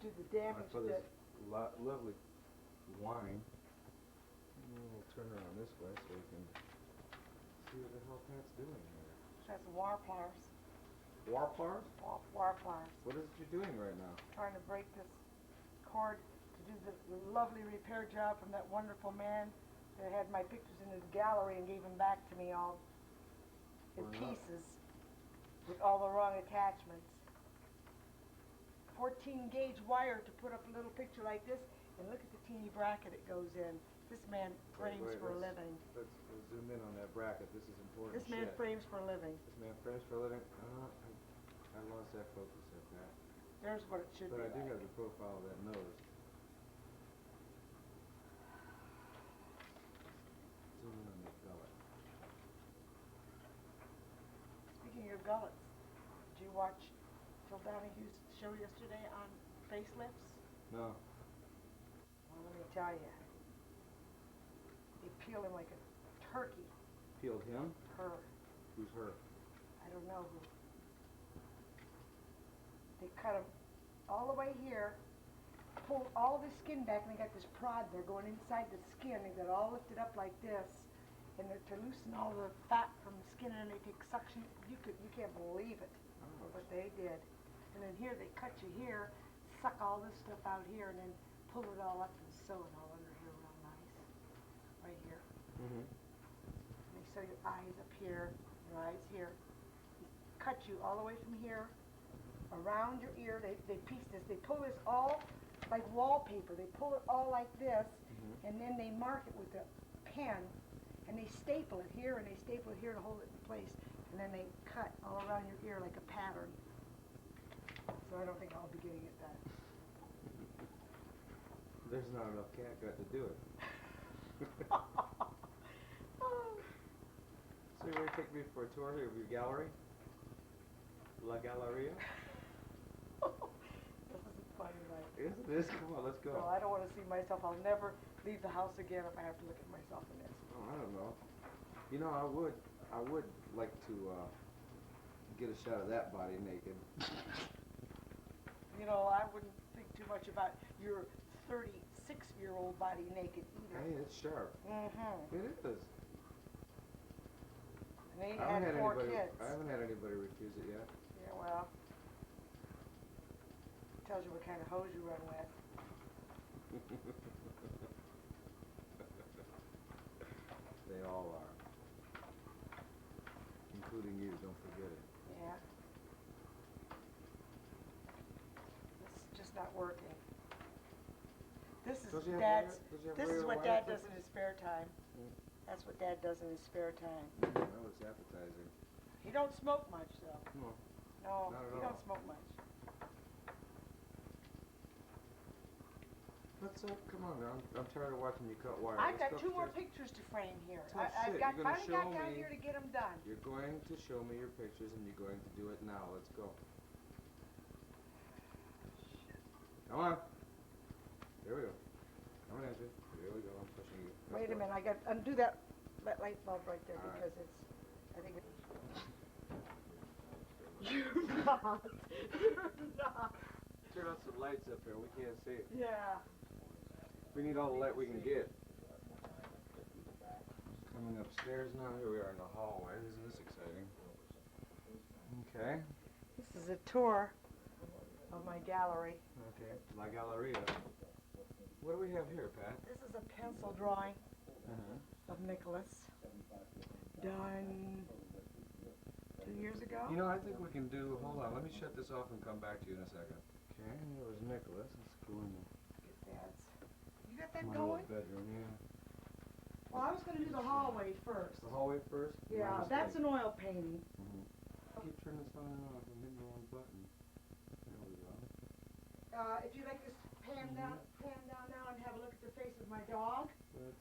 to the damage for that... this lovely wine. We'll turn her on this way so we can see what the hell Pat's doing here. That's warplars. Warplars? Warplars. What is it you're doing right now? Trying to break this cord to do the lovely repair job from that wonderful man that had my pictures in his gallery and gave them back to me all in pieces with all the wrong attachments. 14 gauge wire to put up a little picture like this, and look at the teeny bracket it goes in. This man frames for a living. Let's zoom in on that bracket. This is important. This man frames for a living. This man frames for a living. I lost that focus at that. There's what it should be. But I do have the profile of that nose. Zoom in on that gullet. Speaking of gullets, did you watch Phil Donahue's show yesterday on facelifts? No. Well, let me tell you. They peel him like a turkey. Peeled him? Her. Who's her? I don't know who. They cut him all the way here, pulled all of his skin back, and they got this prod there going inside the skin. They got it all lifted up like this, and they're to loosen all the fat from the skin, and they take suction. You can't believe it, what they did. And then here they cut you here, suck all this stuff out here, and then pull it all up and sew it all under here real nice, right here. Mm-hmm. And they sew your eyes up here, your eyes here. They cut you all the way from here around your ear. They piece this. They pull this all like wallpaper. They pull it all like this, and then they mark it with a pen, and they staple it here, and they staple it here to hold it in place, and then they cut all around your ear like a pattern. So I don't think I'll be getting it done. There's not enough cat gut to do it. So you're going to take me for a tour here of your gallery? La Galleria? This isn't funny, right? Yes, it is. Come on, let's go. Well, I don't want to see myself. I'll never leave the house again if I have to look at myself in this. Oh, I don't know. You know, I would like to get a shot of that body naked. You know, I wouldn't think too much about your 36-year-old body naked either. Hey, it's sharp. Mm-hmm. It is. And they had 4 kids. I haven't had anybody refuse it yet. Yeah, well, tells you what kind of hose you run with. They all are. Including you, don't forget it. Yeah. This is just not working. This is Dad's. This is what Dad does in his spare time. That's what Dad does in his spare time. That was appetizing. He don't smoke much, though. No. No, Not at he all. don't smoke much. Let's come on now. I'm tired of watching you cut wire. I've Let's got go 2 more upstairs. pictures to frame here. Tough I've shit. got You're gonna finally show got down me- here to get them done. You're going to show me your pictures and you're going to do it now. Let's go. Come on. There we go. Come on, Andrew. There we go. I'm pushing you. Let's Wait a go. minute, I got undo that light bulb right there All right. because it's. I think it's. You're not. You're not. Turn on some lights up here. We can't see it. Yeah. We need all the light we can get. Coming upstairs now. Here we are in the hallway. Isn't this exciting? Okay. This is a tour of my gallery. Okay. La Galleria. What do we have here, Pat? This is a pencil drawing of Nicholas done 2 years ago. You know, I think we can do. Hold on. Let me shut this off and come back to you in a second. Okay. There was Nicholas. Let's go in there. Get Dad's. You got that My going? little bedroom, yeah. Well, I was going to do the hallway first. The hallway first? Yeah, that's an oil painting. Keep turning this on and off. I'm hitting the wrong button. There we go. If you'd like to pan down now and have a look at the face of my dog. Let's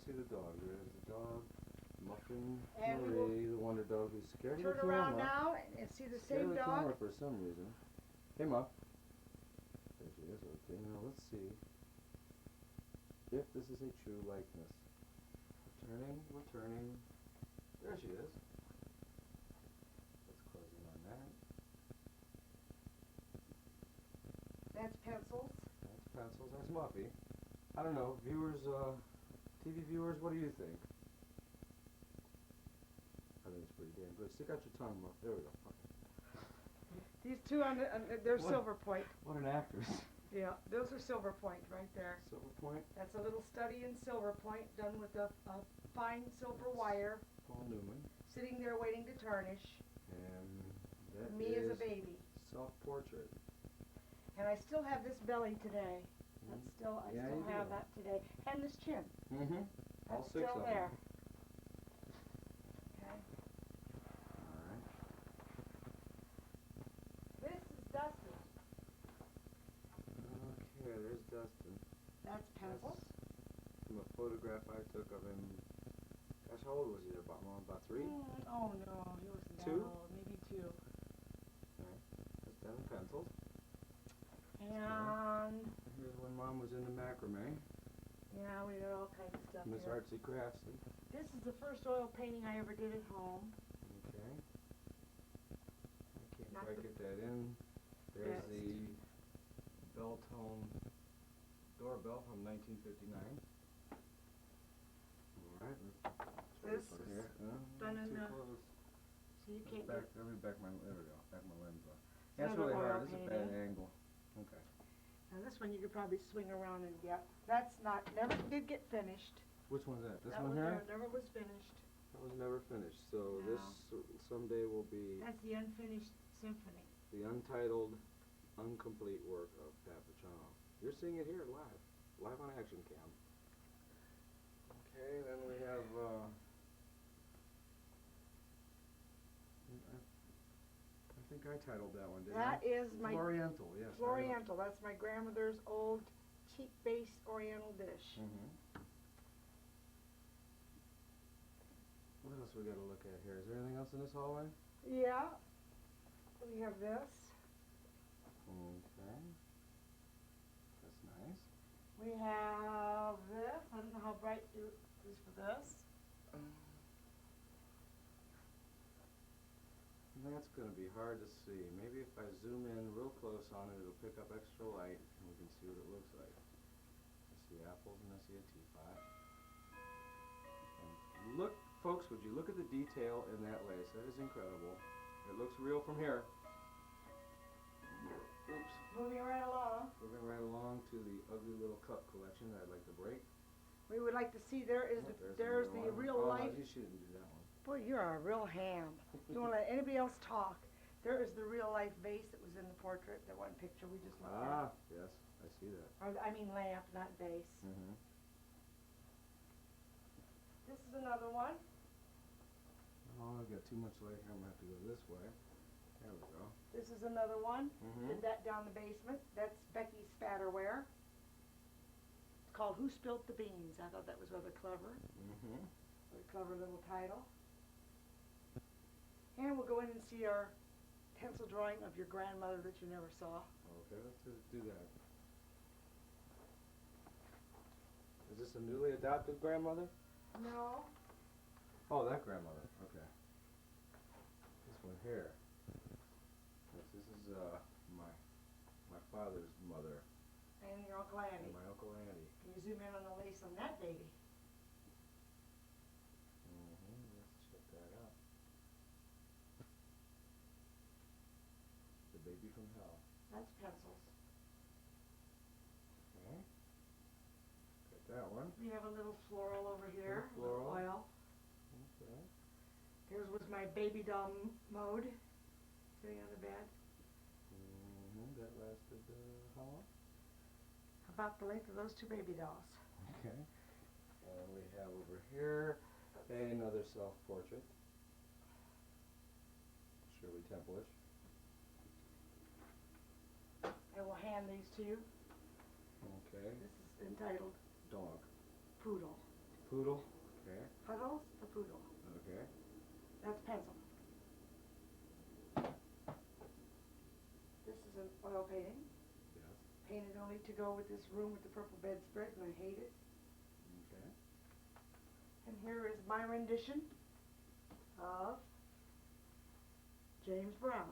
see the dog. There's the dog. Muffin And we Marie, the wonder dog who's scared of Turn the camera. around now and see the Scared same of the dog. camera for some reason. Hey, Ma. There she is. Okay, now let's see if this is a true likeness. We're turning. There she is. Let's close in on that. Then That's pencils. That's pencils. That's Muffy. I don't know, viewers, TV viewers, what do you think? I think it's pretty damn good. Stick out your tongue, Muff. There we go. Okay. These two they're What? silver point. What an actress. Yeah, those are silver point right there. Silver point. That's a little study in silver point done with a fine silver wire. Paul Newman. Sitting there waiting to tarnish. And that Me as a is baby. self-portrait. And I still have this belly today. That's still, I Yeah, still you have do. that today. And this chin. Mm-hmm. All That's six still of there. them. Okay. All right. This is Dustin. Okay, there's Dustin. That's pencils. From a photograph I took of him. Gosh, how old was he there? About 3? Oh no, he wasn't that 2? old. Maybe 2. Okay. That's done in pencils. And Here's when Mom was into macrame. yeah, we got all kinds of stuff Miss here. Artsy Craftsy. This is the first oil painting I ever did at home. Okay. I can't Not quite the get that in. There's best. the bell tone doorbell from 1959. Alright, This one is here. done in too the- close. So you That's can't back, get let me back my, there we go, back my lens on. It's That's another really hard, oil this is a bad painting. angle. Okay. Now this one you could probably swing around and get. That's not, never did get finished. Which one's that? This That one one here? there never was finished. That was never finished, so No. this someday will be That's the unfinished symphony. the untitled, incomplete work of Pat Vitrano. You're seeing it here live on Action Cam. Okay, then we have, I think I titled that one, didn't I? That is my Oriental, yes. Oriental. That's my grandmother's old teak-based Oriental dish. Mm-hmm. What else we gotta look at here? Is there anything else in this hallway? Yeah. We have this. Okay. That's nice. We have this. I don't know how bright it is for this. That's gonna be hard to see. Maybe if I zoom in real close on it, it'll pick up extra light and we can see what it looks like. I see apples and I see a teapot. And look, folks, would you look at the detail in that lace? That is incredible. It looks real from here. Oops. Moving right along. Moving right along to the ugly little cup collection that I'd like to break. We would like to see there is Oh, there's another the one. real Oh, life. no, she didn't do that one. Boy, you're a real ham. You want to let anybody else talk? There is the real life vase that was in the portrait, that one picture we just looked at. Ah, yes, I see that. Or, I mean lamp, not vase. Mm-hmm. This is another one. Oh, I've got too much light here. I'm gonna have to go this way. There we go. This is another one. Mm-hmm. Did that down the basement. That's Becky's spatterware. It's called Who Spilt the Beans. I thought that was rather clever. Mm-hmm. What a clever little title. And we'll go in and see our pencil drawing of your grandmother that you never saw. Okay, let's just do that. Is this a newly adopted grandmother? No. Oh, that grandmother. Okay. This one here. This is my father's mother And your Uncle Andy. and my Uncle Andy. Can you zoom in on the lace on that baby? Mm-hmm. Let's check that out. The baby from hell. That's pencils. Okay. Got that one. We have a little floral over here. Little floral. Oil. Okay. Here's was my baby doll mode. Sitting on the bed. Mm-hmm. That lasted how long? About the length of those two baby dolls. Okay. And we have over here another self-portrait. Shirley Temple-ish. I will hand these to you. Okay. This is entitled Dog. Poodle. Poodle. Okay. Puddles, the poodle. Okay. That's pencil. This is an oil painting. Yes. Painted only to go with this room with the purple bedspread, and I hate it. Okay. And here is my rendition of James Brown.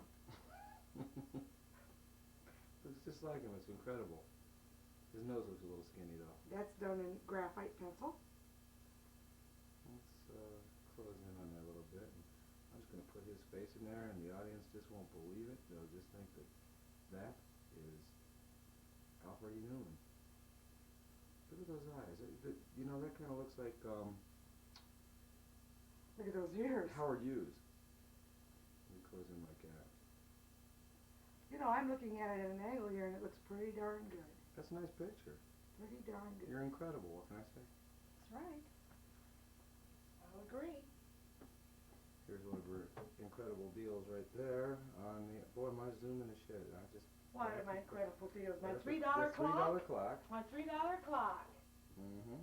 Looks just like him. It's incredible. His nose looks a little skinny though. That's done in graphite pencil. Let's close in on that a little bit. I'm just going to put his face in there, and the audience just won't believe it. They'll just think that that is Alfred E. Newman. Look at those eyes. You know, that kind of looks like Look at those ears. Howard Hughes. Let me close in like that. You know, I'm looking at it at an angle here, and it looks pretty darn good. That's a nice picture. Pretty darn good. You're incredible. What can I say? That's right. I'll agree. Here's one of her incredible deals right there on the. Boy, my zooming is shit. I just. One of my incredible deals. My $3 $3 clock. clock. My $3 clock. Mm-hmm.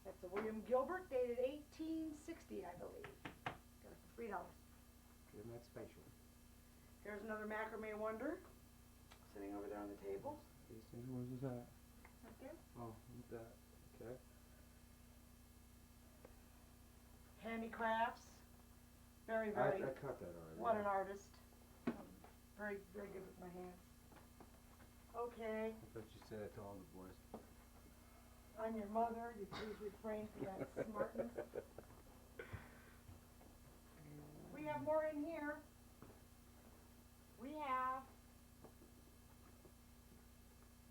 That's a William Gilbert, dated 1860, I believe. Got it for $3. Isn't that special? Here's another macrame wonder, sitting over there on the table. These things, where's this at? Right there. Oh, look at that. Okay. Handicrafts. Very, very. I cut that already. What an artist. Very, very good with my hands. Okay. I thought you said it to all the boys. I'm your mother. You please refrain from that smartness. We have more in here. We have.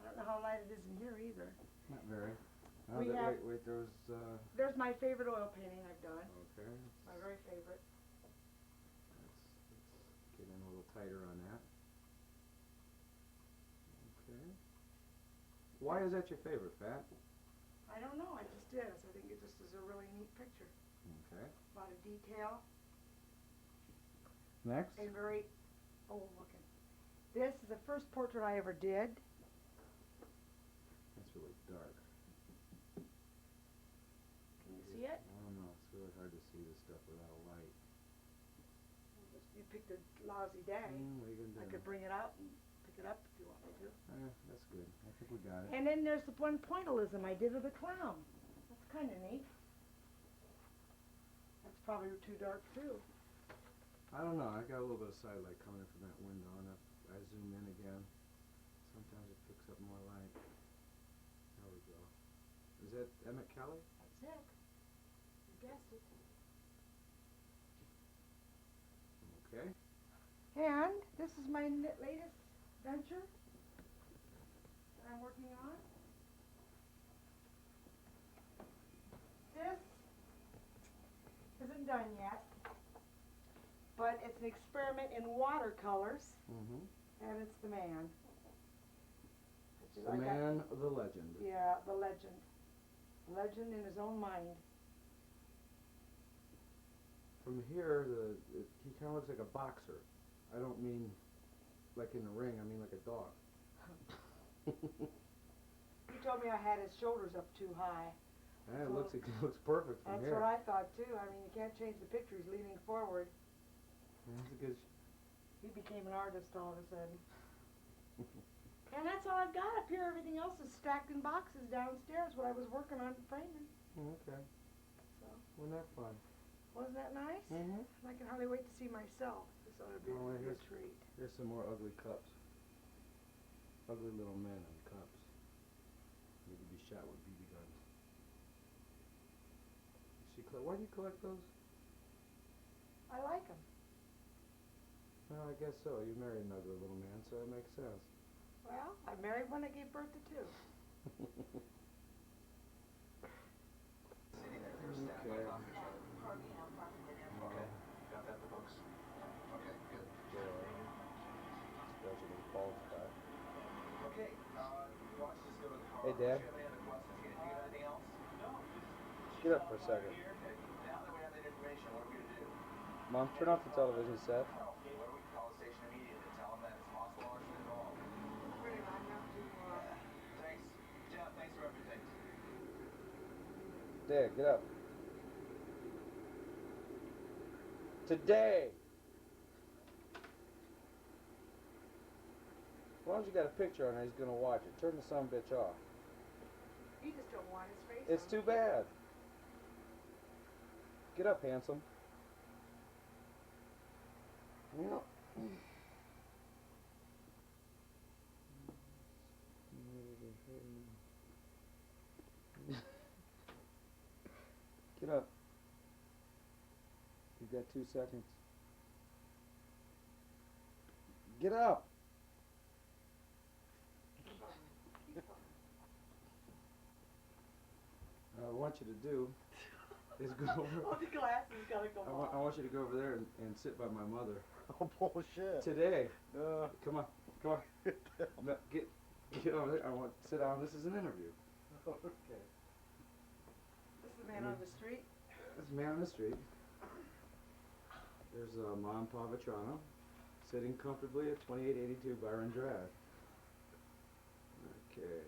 I don't know how light it is in here either. Not very. Oh, We have- wait, there was. There's my favorite oil painting I've done. Okay. My very favorite. Let's get in a little tighter on that. Okay. Why is that your favorite, Pat? I don't know. I just did. I think it just is a really neat picture. Okay. A lot of detail Next. and very old looking. This is the first portrait I ever did. That's really dark. Can you see it? I don't know. It's really hard to see this stuff without light. You picked a lousy day. What are you gonna do? I could bring it out and pick it up if you want me to. That's good. I think we got it. And then there's the one pointillism I did of the clown. That's kind of neat. That's probably too dark too. I don't know. I got a little bit of side light coming in from that window, and if I zoom in again, sometimes it picks up more light. There we go. Is that Emmett Kelly? That's it. You guessed it. Okay. And this is my latest venture that I'm working on. This isn't done yet, but it's an experiment in watercolors, Mm-hmm. and it's the man. Which is- The I got- man, the legend. Yeah, the legend. Legend in his own mind. From here, he kind of looks like a boxer. I don't mean like in the ring. I mean like a dog. He told me I had his shoulders up too high. And it looks perfect from That's here. what I thought too. I mean, you can't change the picture. He's leaning forward. That's a good. He became an artist all of a sudden. And that's all I've got up here. Everything else is stacked in boxes downstairs, what I was working on framing. Okay. So, Wasn't that fun? wasn't that nice? Mm-hmm. I can hardly wait to see myself. This ought to be Oh, a good here's- treat. Here's some more ugly cups. Ugly little men in cups. Need to be shot with BB guns. Why do you collect those? I like them. Well, I guess so. You married an ugly little man, so it makes sense. Well, I married one that gave birth to two. Okay. Got that in the books? Okay, good. Okay, watch this go to the car. Hey, Dad. Do you have any other questions? You got anything else? No. Get up for a second. Okay, now that we have that information, what are we gonna do? Mom, turn off the television set. Well, what do we call the station immediately? Tell them that it's possible arson involved. Great, I have to, Thanks, Jeff, thanks for everything. Dad, get up. Today. As long as you got a picture on it, he's gonna watch it. Turn the son of a bitch off. You just don't want his face It's on too it. bad. Get up, handsome. You've got 2 seconds. Get up! What I want you to do is go over. Oh, the glasses gotta go I off. want you to go over there and sit by my mother. Oh, bullshit. Today. Uh, Come on. Come on. No, get over there. I want sit down. This is an interview. okay. This is the man on the street. This man on the street. There's Mom and Pa Vitrano sitting comfortably at 2882 Byron Drive. Okay.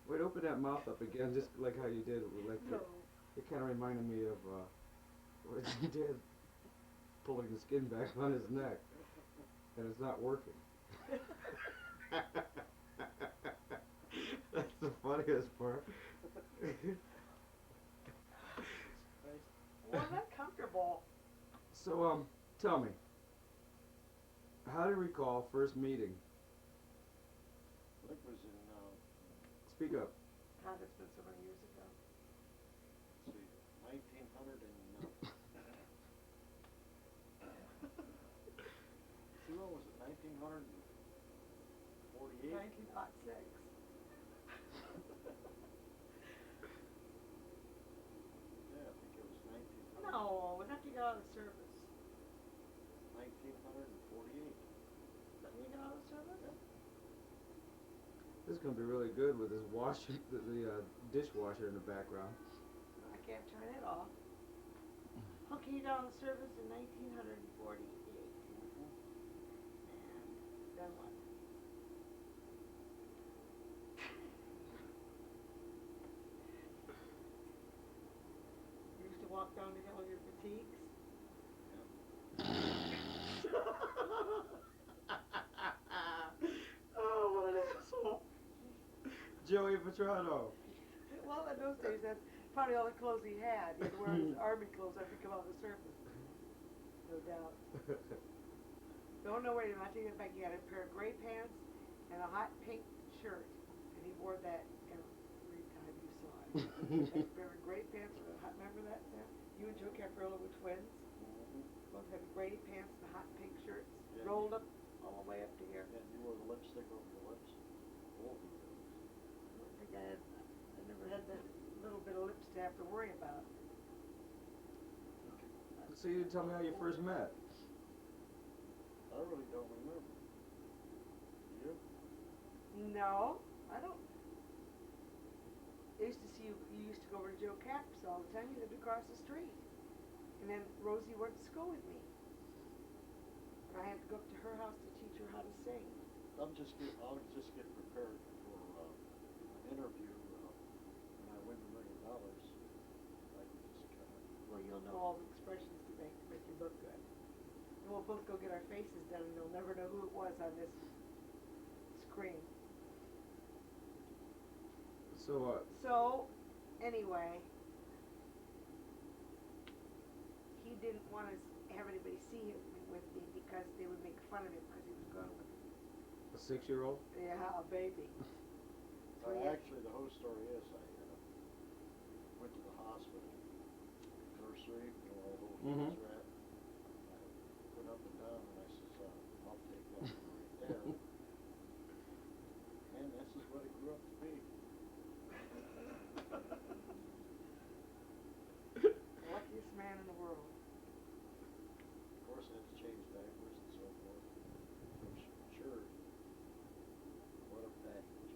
Wait, open that mouth up again, just like how you did. Like No. it kind of reminded me of what he did, pulling the skin back on his neck, and it's not working. That's the funniest part. Well, I'm not comfortable. So, tell me, how do you recall first meeting? I think it was in, Speak up. God, it's been so many years ago. let's see, 1900 and, see, what was it, 1948? 1906. Yeah, I think it was 1900. No, when after you got out of service. 1948. When you got out of service? This is gonna be really good with this washer, the dishwasher in the background. I can't turn it off. Okay, you got out of service in 1948. And then what? You used to walk down to get all your fatigues? Oh, what an asshole. Joey Vitrano. Well, in those days, that's probably all the clothes he had. He had to wear his army clothes after he come out of the service. No doubt. No, wait a minute. I take it back. He had a pair of gray pants and a hot pink shirt. And he wore that every time you saw him. He had a pair of gray pants with a hot, remember that, Sam? You and Joe Capriola were twins. Both had gray pants and hot pink shirts. Yeah. Rolled up all the way up to here. And you wore the lipstick over your lips. Both of you. I think I never had that little bit of lips to have to worry about. So you didn't tell me how you first met. I really don't remember. You? No, I don't. I used to see you used to go over to Joe Cap's all the time. You lived across the street. And then Rosie went to school with me. And I had to go up to her house to teach her how to sing. I'll just get prepared for an interview when I win $1 million. I can just kind of. Well, you'll know all the expressions to make you look good. And we'll both go get our faces done and you'll never know who it was on this screen. So, anyway, he didn't want to have anybody see him with me because they would make fun of him because he was gone with A 6-year-old? a baby. So Actually, the whole story is I went to the hospital, nursery, you know, where all those kids are at. I went up and down and I says, I'll take that one right there. And this is what it grew up to be. Luckiest man in the world. Of course, I had to change diapers and so forth. I'm sure. What a package.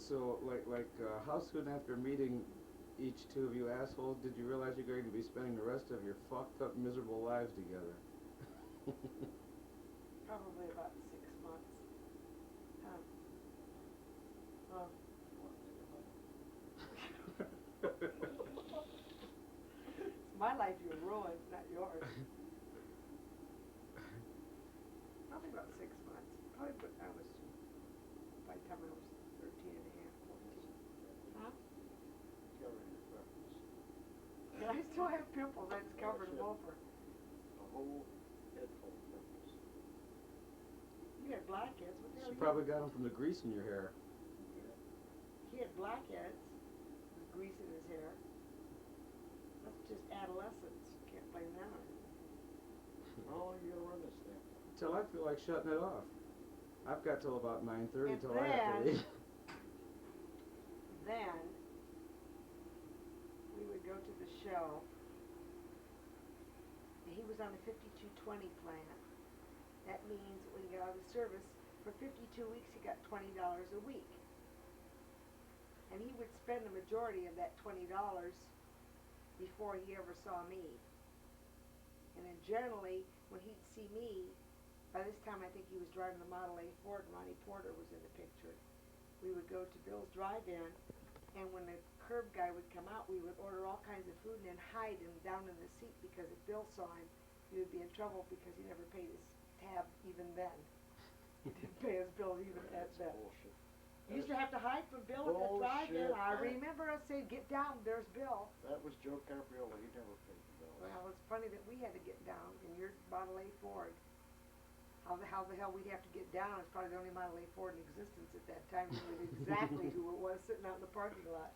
So, how soon after meeting each two of you assholes did you realize you're going to be spending the rest of your fucked up, miserable lives together? Probably about 6 months. Huh. Oh. It's my life you ruined, not yours. Probably about 6 months. Probably by the time I was 13 and a half, 14. Huh? Covered your freckles. Yeah, I still have pimples. I just covered them over. A whole head full of freckles. You You had blackheads. What the hell? She you- probably got them from the grease in your hair. He had blackheads. With grease in his hair. That's just adolescence. Can't blame that on him. How long you gonna run this thing? Till I feel like shutting it off. I've got till about 9:30 And till I have to then- leave. Then we would go to the show. And he was on a 5220 plan. That means when he got out of service, for 52 weeks he got $20 a week. And he would spend the majority of that $20 before he ever saw me. And then generally, when he'd see me, by this time I think he was driving the Model A Ford, and Ronnie Porter was in the picture. We would go to Bill's Drive-In, and when the curb guy would come out, we would order all kinds of food and then hide him down in the seat, because if Bill saw him, he would be in trouble because he never paid his tab even then. He didn't pay his bill even at That's that. bullshit. You used to have to hide from Bill at the drive-in. Bullshit. I remember us saying, "Get down, there's Bill." That was Joe Capriola, he never paid the bills. Well, it's funny that we had to get down in your Model A Ford. How the hell we'd have to get down? It's probably the only Model A Ford in existence at that time. We knew exactly who it was sitting out in the parking lot.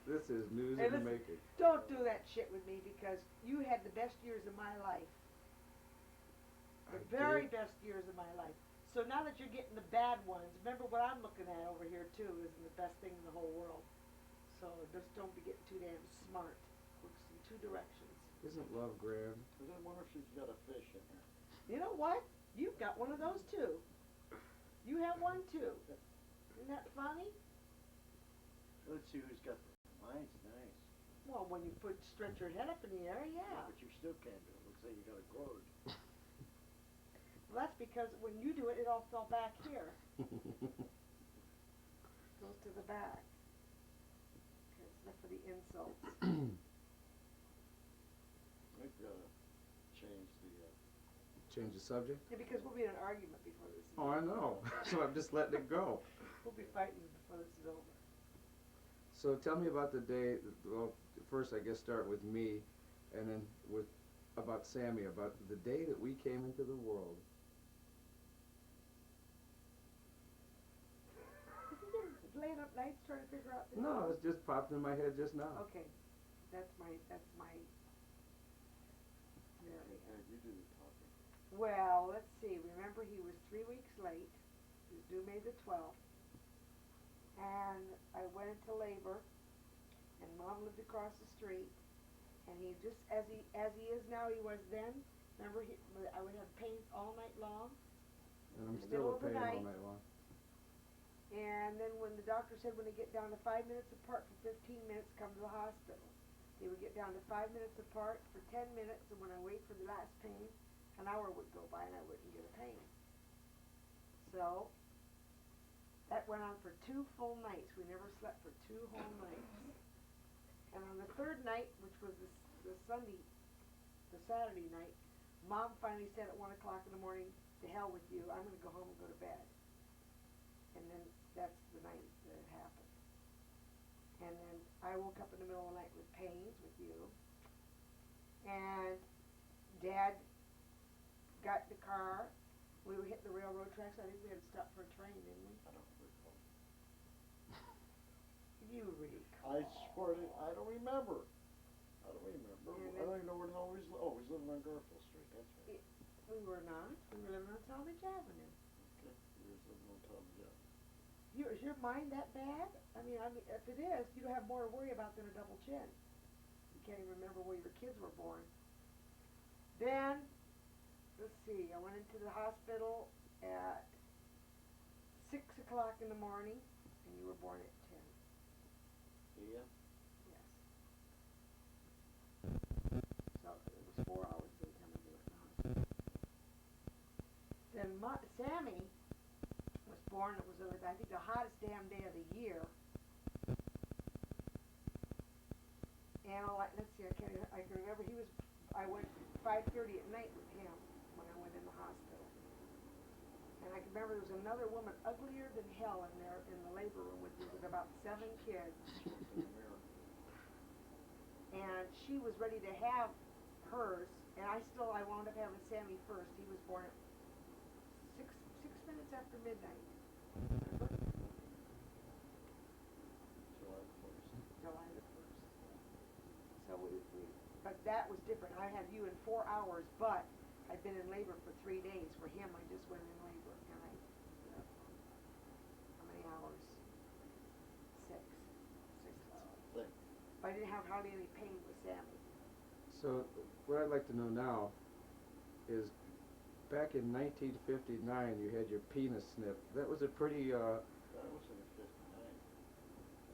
This is news Hey, in the listen. making. Don't do that shit with me, because you had the best years of my life. The I very did. best years of my life. So now that you're getting the bad ones, remember what I'm looking at over here too isn't the best thing in the whole world. So just don't be getting too damn smart. Works in two directions. Isn't love grand? Cause I wonder if she's got a fish in there. You know what? You've got one of those too. You have one too. Isn't that funny? Let's see who's got the, mine's nice. Well, when you stretch your head up in the air, yeah. But you still can't do it, looks like you got a gourd. Well, that's because when you do it, it all fell back here. Goes to the back. Okay, it's enough for the insults. We've gotta change the, Change the subject? Yeah, because we'll be in an argument before this is Oh, I know. So I'm just letting it go. We'll be fighting before this is over. So tell me about the day, well, first I guess start with me, and then about Sammy, about the day that we came into the world. Laying up nights trying to figure out this. No, it just popped in my head just now. Okay, that's my Mary. you do the talking. Well, let's see. Remember, he was 3 weeks late. He was due May the 12th, and I went into labor, and Mom lived across the street, and he just as he is now, he was then. Remember, I would have pain all night long. And I'm In the still middle in of the pain all night. night long. And then when the doctor said when they get down to 5 minutes apart for 15 minutes, come to the hospital. They would get down to 5 minutes apart for 10 minutes, and when I wait for the last pain, an hour would go by and I wouldn't get a pain. So, that went on for 2 full nights. We never slept for 2 whole nights. And on the 3rd night, which was the Saturday night, Mom finally said at 1 o'clock in the morning, "To hell with you, I'm going to go home and go to bed." And then that's the night that it happened. And then I woke up in the middle of the night with pains with you. And Dad got in the car. We were hitting the railroad tracks. I think we had to stop for a train, didn't we? I don't recall. You recall. I swear to, I don't remember. I don't remember. And I don't even know where the hell he's, he's living on Garfield Street, that's right. We were not. We were living on Talmadge Avenue. Okay, he was living on top of that. Is your mind that bad? I mean, if it is, you don't have more to worry about than a double chin. You can't even remember where your kids were born. Then, let's see, I went into the hospital at 6 o'clock in the morning, and you were born at 10. Yeah? Yes. So it was 4 hours by the time I went to the hospital. Then Sammy was born. It was, I think, the hottest damn day of the year. And let's see, I can remember I went 5:30 at night with him when I went in the hospital. And I can remember there was another woman uglier than hell in there in the labor room with about 7 kids. In the mirror. and she was ready to have hers, and I wound up having Sammy first. He was born at six minutes after midnight. Remember? July the 1st. July the 1st. So but that was different. I had you in 4 hours, but I'd been in labor for 3 days. For him, I just went in labor, and how many hours? 6. 6 hours. Thing. But I didn't have hardly any pain with Sammy. So what I'd like to know now is, back in 1959, you had your penis snipped. That was a pretty, That was in 59.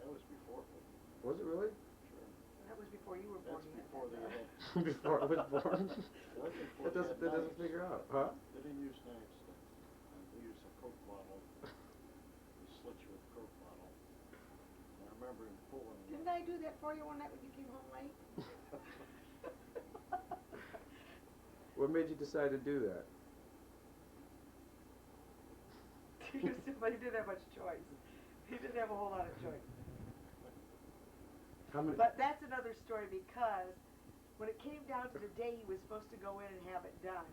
That was before 59. was it really? Sure. That was before you were born That's yet. before they had. Before I was born? That's before That they doesn't, had that doesn't knives. figure out, huh? They didn't use knives then. They used a Coke bottle. They slit you with a Coke bottle. And I remember him pulling. Didn't I do that for you one night when you came home late? What made you decide to do that? But he didn't have much choice. He didn't have a whole lot of choice. How many? But that's another story, because when it came down to the day he was supposed to go in and have it done,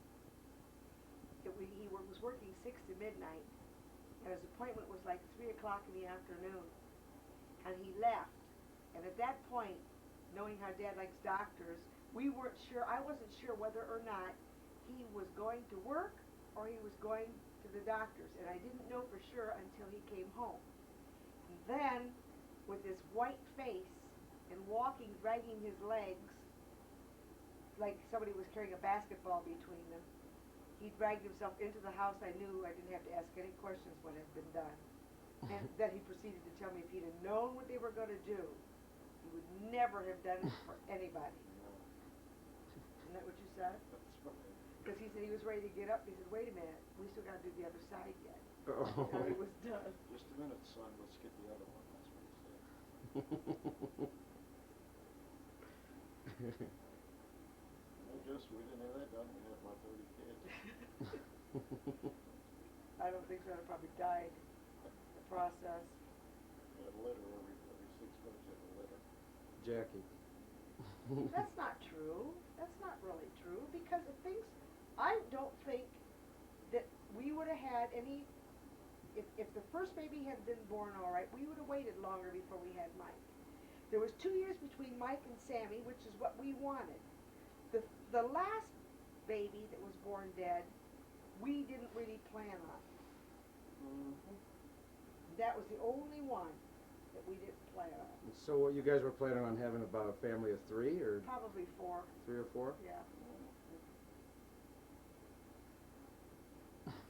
he was working 6 to midnight, and his appointment was like 3 o'clock in the afternoon, and he left. And at that point, knowing how Dad likes doctors, we weren't sure. I wasn't sure whether or not he was going to work or he was going to the doctors, and I didn't know for sure until he came home. And then, with his white face and walking, dragging his legs, like somebody was carrying a basketball between them, he dragged himself into the house. I knew I didn't have to ask any questions what had been done. And then he proceeded to tell me if he'd have known what they were going to do, he would never have done it for anybody. Isn't that what you said? That's right. Because he said he was ready to get up. He said, wait a minute, we still got to do the other side yet. Oh. Now he was done. Just a minute, son. Let's get the other one. That's what he said. I guess we didn't have that done. We had about 30 kids. I don't think so. I probably died in the process. We had a litter every 6 minutes. You had a litter. Jackie. That's not true. That's not really true, because I don't think that we would have had any, if the first baby had been born all right, we would have waited longer before we had Mike. There was 2 years between Mike and Sammy, which is what we wanted. The last baby that was born dead, we didn't really plan on. Mm-hmm. That was the only one that we didn't plan on. So what, you guys were planning on having about a family of 3 or Probably 4. 3 or 4? Yeah.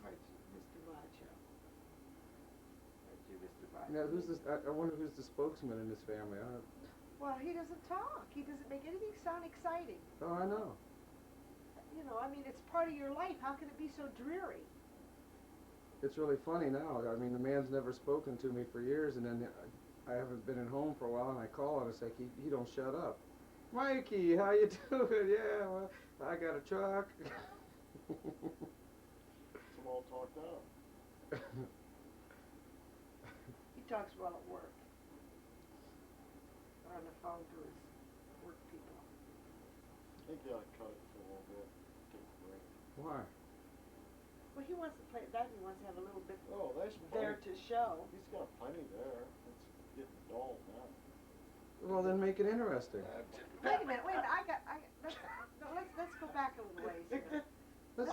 Right, Mr. Macho. Right, you, Mr. Macho. Now, who's this? I wonder who's the spokesman in this family. Well, he doesn't talk. He doesn't make anything sound exciting. Oh, I know. You know, I mean, it's part of your life. How can it be so dreary? It's really funny now. I mean, the man's never spoken to me for years, and then I haven't been at home for a while, and I call, and it's like he don't shut up. Mikey, how you doing? Yeah, well, I got a truck. Some all talked out. He talks well at work. Or on the phone to his work people. I think you ought to cut it for a little bit. Take a break. Why? Well, he wants to play that. He wants to have a little bit Oh, there's there plenty. to show. He's got plenty there. It's getting dull now. Well, then make it interesting. Wait a minute. Let's go back a little ways here. Let's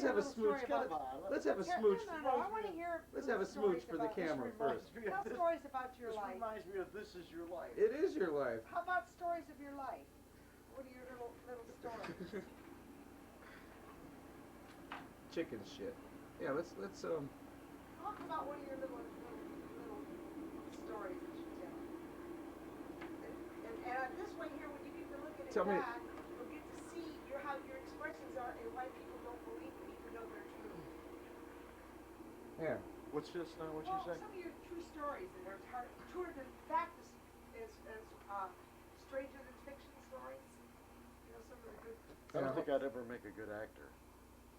hear have a little smooch. story about- Let's have a Here- smooch. No, I want to hear. Let's little have a smooch stories for the about- camera first. Tell stories about your This life. reminds me of This Is Your Life. It is your life. How about stories of your life? What are your little stories? Chicken shit. Yeah, let's Talk about one of your little stories that you tell. And this way here, when you get to look at it Tell me- back, you'll get to see how your expressions are and why people don't believe them even though they're true. yeah. What's this now? What Well, you say? some of your true stories that are truer than fact as stranger than fiction stories. You know, some of the good. I don't think I'd ever make a good actor.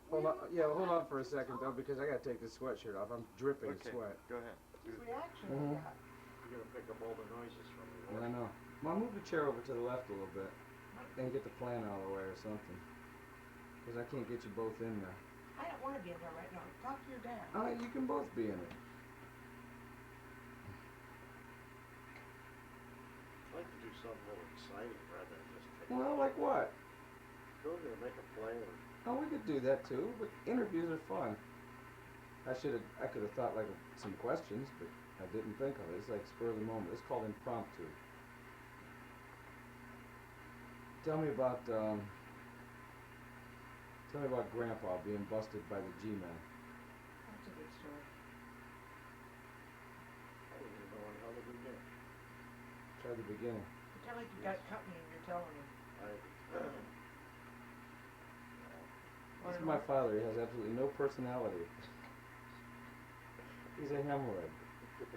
Hold on. Yeah, hold on for a second though, because I gotta take this sweatshirt off. I'm dripping in Okay, sweat. go ahead. Just reaction Mhm. to that. You're gonna pick up all the noises from me. I know. Mom, move the chair over to the left a little bit. And get the plant out of the way or something. Because I can't get you both in there. I don't want to be in there right now. Talk to your dad. You can both be in it. I'd like to do something a little exciting rather than just take. Well, like what? Go there, make a play, or Oh, we could do that too, but interviews are fun. I could have thought like of some questions, but I didn't think of it. It's like spur of the moment. It's called impromptu. Tell me about Grandpa being busted by the G-Man. That's a good story. I don't even know how to begin. Try the beginning. Pretend like you got company and you're telling me. This is my father. He has absolutely no personality. He's a hemorrhoid. Come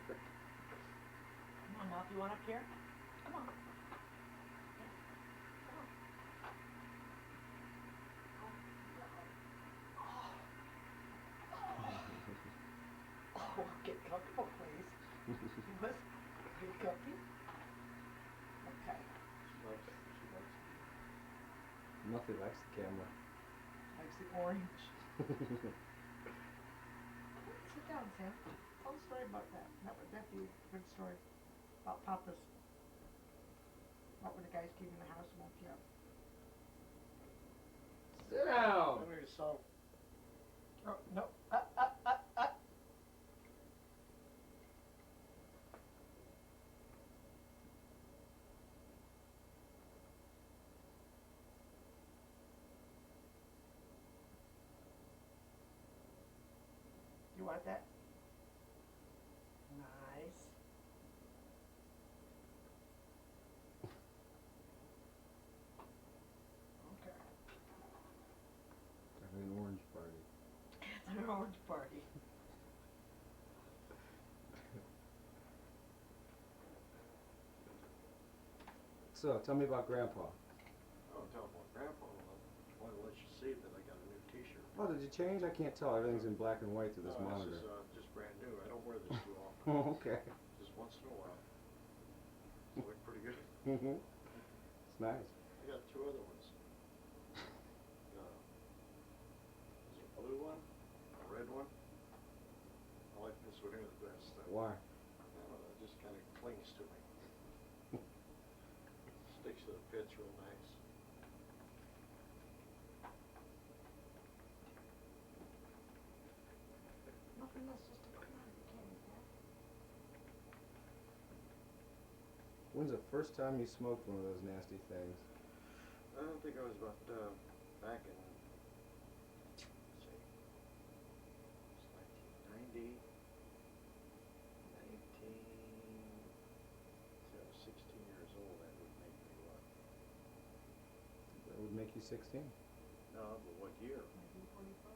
on, Mom, you want up here? Come on. Oh, get comfortable, please. What? Get comfy? Okay. Nothing likes the camera. Likes the orange. Sit down, Sam. Tell a story about that. That'd be a good story. About Papa's. About when the guys came in the house and woke you up. Sit down! I mean, so Oh, no. You want that? Nice. Okay. Like an orange party. It's an orange party. So, tell me about Grandpa. I'll tell about Grandpa. I want to let you see that I got a new T-shirt. Oh, did you change? I can't tell. Everything's in black and white through this No, monitor. This is just brand new. I don't wear this too often. Oh, okay. Just once in a while. They look pretty good. It's nice. I got two other ones. There's a blue one, a red one. I like this one here the best. Why? I don't know, it just kind of clings to me. Sticks to the pits real nice. Nothing less, just a commodity candy, Dad. When's the first time you smoked one of those nasty things? I don't think I was about back in, let's see, it's 1990, see, I was 16 years old. That would make me what? That would make you 16. No, but what year? 1945.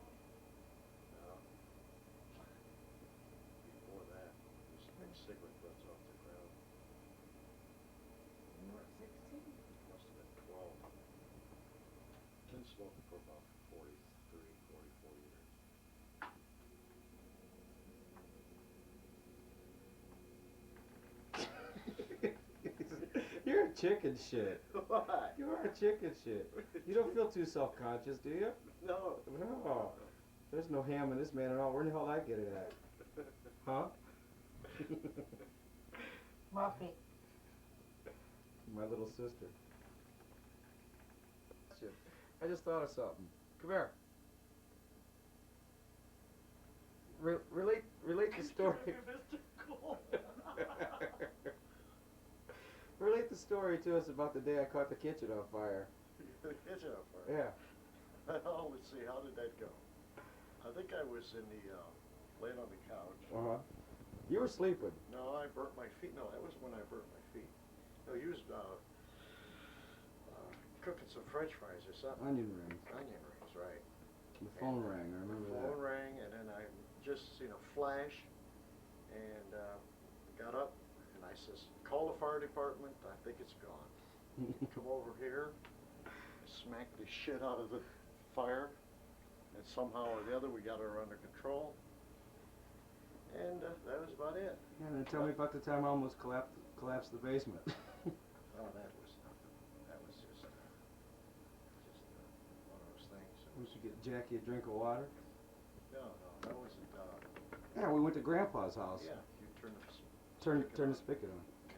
No. Before that, just make cigarette butts off the ground. You were 16? Must have been 12. Been smoking for about 43, 44 years. You're a chicken shit. Why? You are a chicken shit. You don't feel too self-conscious, do you? No. No. There's no ham in this man at all. Where the hell did I get it at? Huh? Muffy. My little sister. I just thought of something. Come here. Relate the story. Mr. Cool. Relate the story to us about the day I caught the kitchen on fire. The kitchen on fire. Yeah. Oh, let's see, how did that go? I think I was in the, laying on the couch. Uh-huh. You were sleeping. No, I burnt my feet. No, that was when I burnt my feet. No, you was, cooking some french fries or something. Onion rings. Onion rings, right. The phone rang, I remember The that. phone rang, and then I just seen a flash, and got up, and I says, call the fire department, I think it's gone. Come over here, smack the shit out of the fire, and somehow or the other we got her under control, and that was about it. Yeah, and then tell me about the time I almost collapsed the basement. Oh, that was nothing. That was just one of those things. It We was, should get Jackie a drink of water. no, that wasn't, Yeah, we went to Grandpa's house. yeah, you turn the Turn spigot the on. spigot on. Yeah.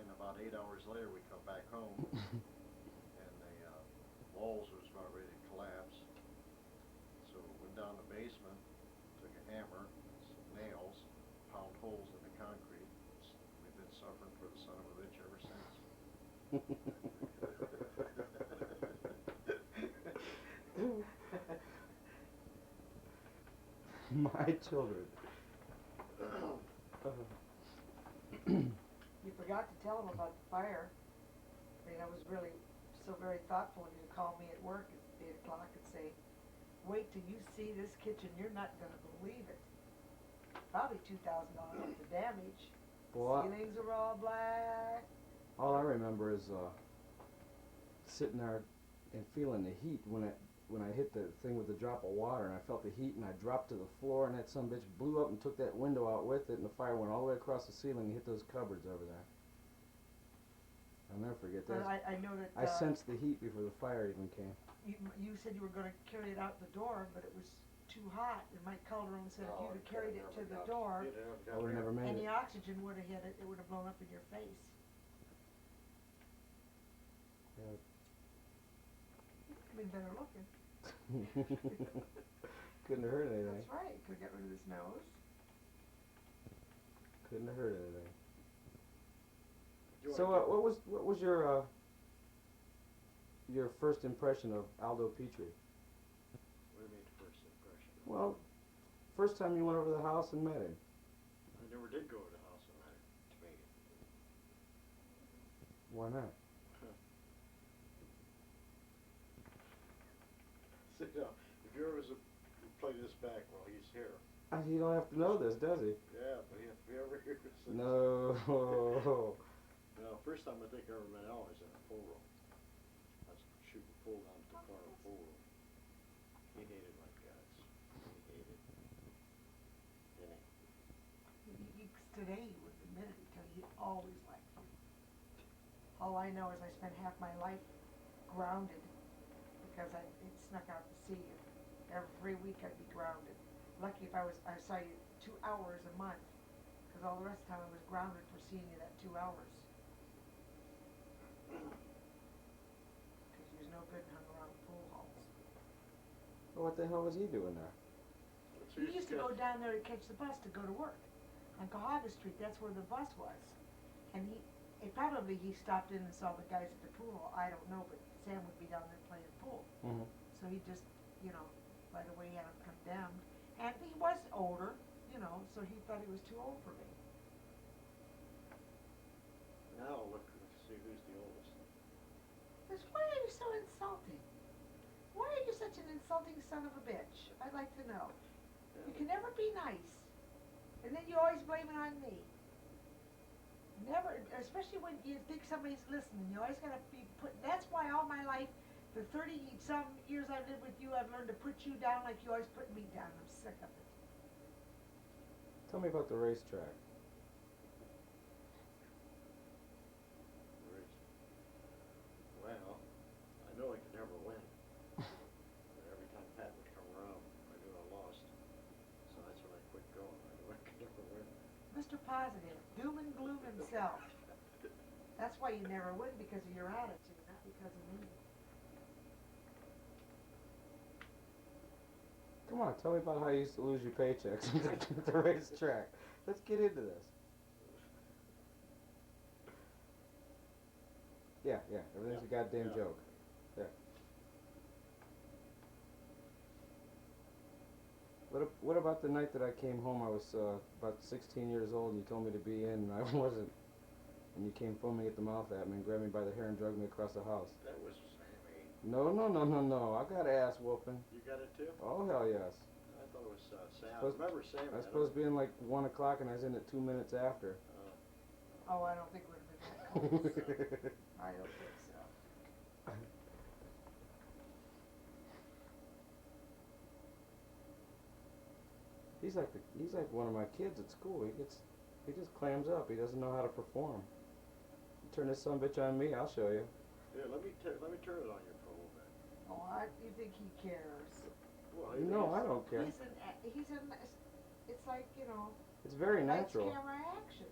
And about 8 hours later, we come back home, and the walls was about ready to collapse. So we went down the basement, took a hammer, some nails, pound holes in the concrete. We've been suffering for the son of a bitch ever since. My children. You forgot to tell him about the fire. I mean, I was really so very thoughtful when you called me at work at 8 o'clock and say, wait till you see this kitchen, you're not gonna believe it. Probably $2,000 worth of damage. Well, Ceilings are all black. all I remember is sitting there and feeling the heat when I hit the thing with the drop of water, and I felt the heat, and I dropped to the floor, and that sumbitch blew up and took that window out with it, and the fire went all the way across the ceiling and hit those cupboards over there. I'll never forget But that. I know that I sensed the heat before the fire even came. you said you were gonna carry it out the door, but it was too hot. And Mike Calderon said if No, you'd have it carried it to the door I would have never made and the it. oxygen would have hit it, it would have blown up in your face. Yeah. You'd been better looking. Couldn't have hurt anything. That's right. Could get rid of his nose. Couldn't have hurt anything. You So, wanna what was your first impression of Aldo Petrie? What do you mean first impression? Well, first time you went over to the house and met him. I never did go to the house and met him, to meet him. Why not? So, if you ever play this back while he's here. He don't have to know this, does he? Yeah, but if you ever hear this. No. No, first time I think I ever met Al was in a pool room. I was shooting pool down at the corner pool room. He hated my guts. He hated. Didn't he? Today he would admit it because he always liked you. All I know is I spent half my life grounded because it snuck out to see you. Every week I'd be grounded. Lucky if I saw you 2 hours a month, because all the rest of the time I was grounded for seeing you that 2 hours. Because you was no good and hung around pool halls. Well, what the hell was he doing there? He used to go down there to catch the bus to go to work. On Cahaga Street, that's where the bus was. And he stopped in and saw the guys at the pool hall. I don't know, but Sam would be down there playing pool. Mm-hmm. So he just, right away had him condemned. And he was older, so he thought he was too old for me. Now look and see who's the oldest. Because why are you so insulting? Why are you such an insulting son of a bitch? I'd like to know. You can never be nice. And then you always blame it on me. Never, especially when you think somebody's listening, you always gotta be that's why all my life, the 30-some years I've lived with you, I've learned to put you down like you always put me down. I'm sick of it. Tell me about the racetrack. Well, I know I could never win. But every time Pat would come around, I knew I lost. So that's when I quit going. I knew I could never win. Mr. Positive, doom and gloom himself. That's why you never win, because of your attitude, not because of me. Come on, tell me about how you used to lose your paychecks at the racetrack. Let's get into this. Yeah, everything's a goddamn joke. Yeah. What about the night that I came home? I was about 16 years old, and you told me to be in, and I wasn't. And you came foaming at the mouth at me and grabbed me by the hair and dragged me across the house. That was Sammy. No. I got ass whooping. You got it too? Oh, hell yes. I thought it was Sam. I Supposed- remember Sammy. I was supposed to be in like 1 o'clock, and I was in at 2 minutes after. Oh, I don't think it would have been that close. I don't think so. He's like one of my kids at school. He just clams up. He doesn't know how to perform. He turn this sumbitch on me, I'll show you. Yeah, let me turn it on you for a little bit. Oh, you think he cares? Well, No, I don't care. It's like, you know, It's very lights, natural. camera, action.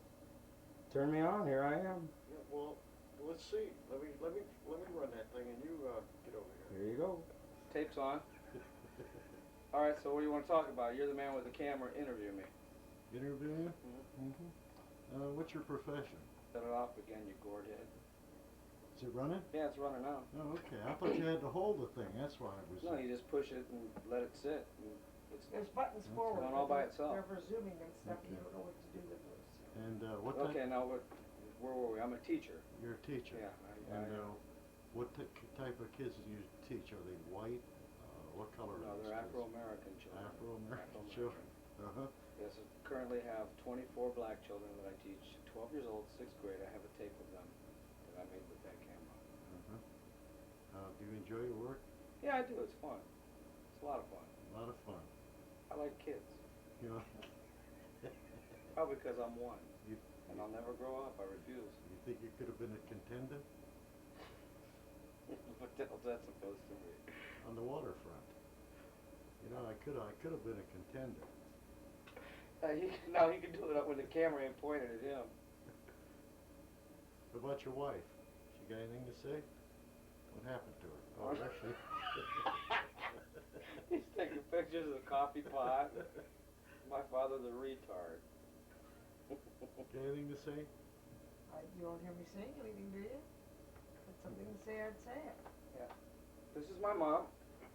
Turn me on, here I am. Yeah, well, let's see. Let me run that thing, and you get over here. Here you go. Tape's on. All right, so what do you want to talk about? You're the man with the camera. Interview me. Interview you? Mhm. What's your profession? Set it off again, you gourd head. Is it running? Yeah, it's running now. Oh, okay. I thought you had to hold the thing. That's why it was. No, you just push it and let it sit. And it's There's buttons Okay. forward. Going all but by they're- itself. They're for zooming and stuff, and you Okay. don't know what to do with those. And what? okay. Now where were we? I'm a teacher. You're a teacher. Yeah. And what type of kids do you teach? Are they white? What color No, are these they're kids? Afro-American children. Afro-American children. Uh-huh. Yes, I currently have 24 black children that I teach. 12 years old, 6th grade. I have a tape of them that I made with that camera. Do you enjoy your work? Yeah, I do. It's fun. It's a lot of fun. A lot of fun. I like kids. You know, Probably because I'm one. you, And I'll never grow up. I refuse. you think you could have been a contender What the hell's that supposed to be? on the waterfront? You know, I could have been a contender. Now he can do it when the camera ain't pointed at him. What about your wife? She got anything to say? What happened to her? Oh, there she. He's taking pictures of the coffee pot. My father's a retard. Got anything to say? You don't hear me saying anything, do you? If it's something to say, I'd say it. This is my mom.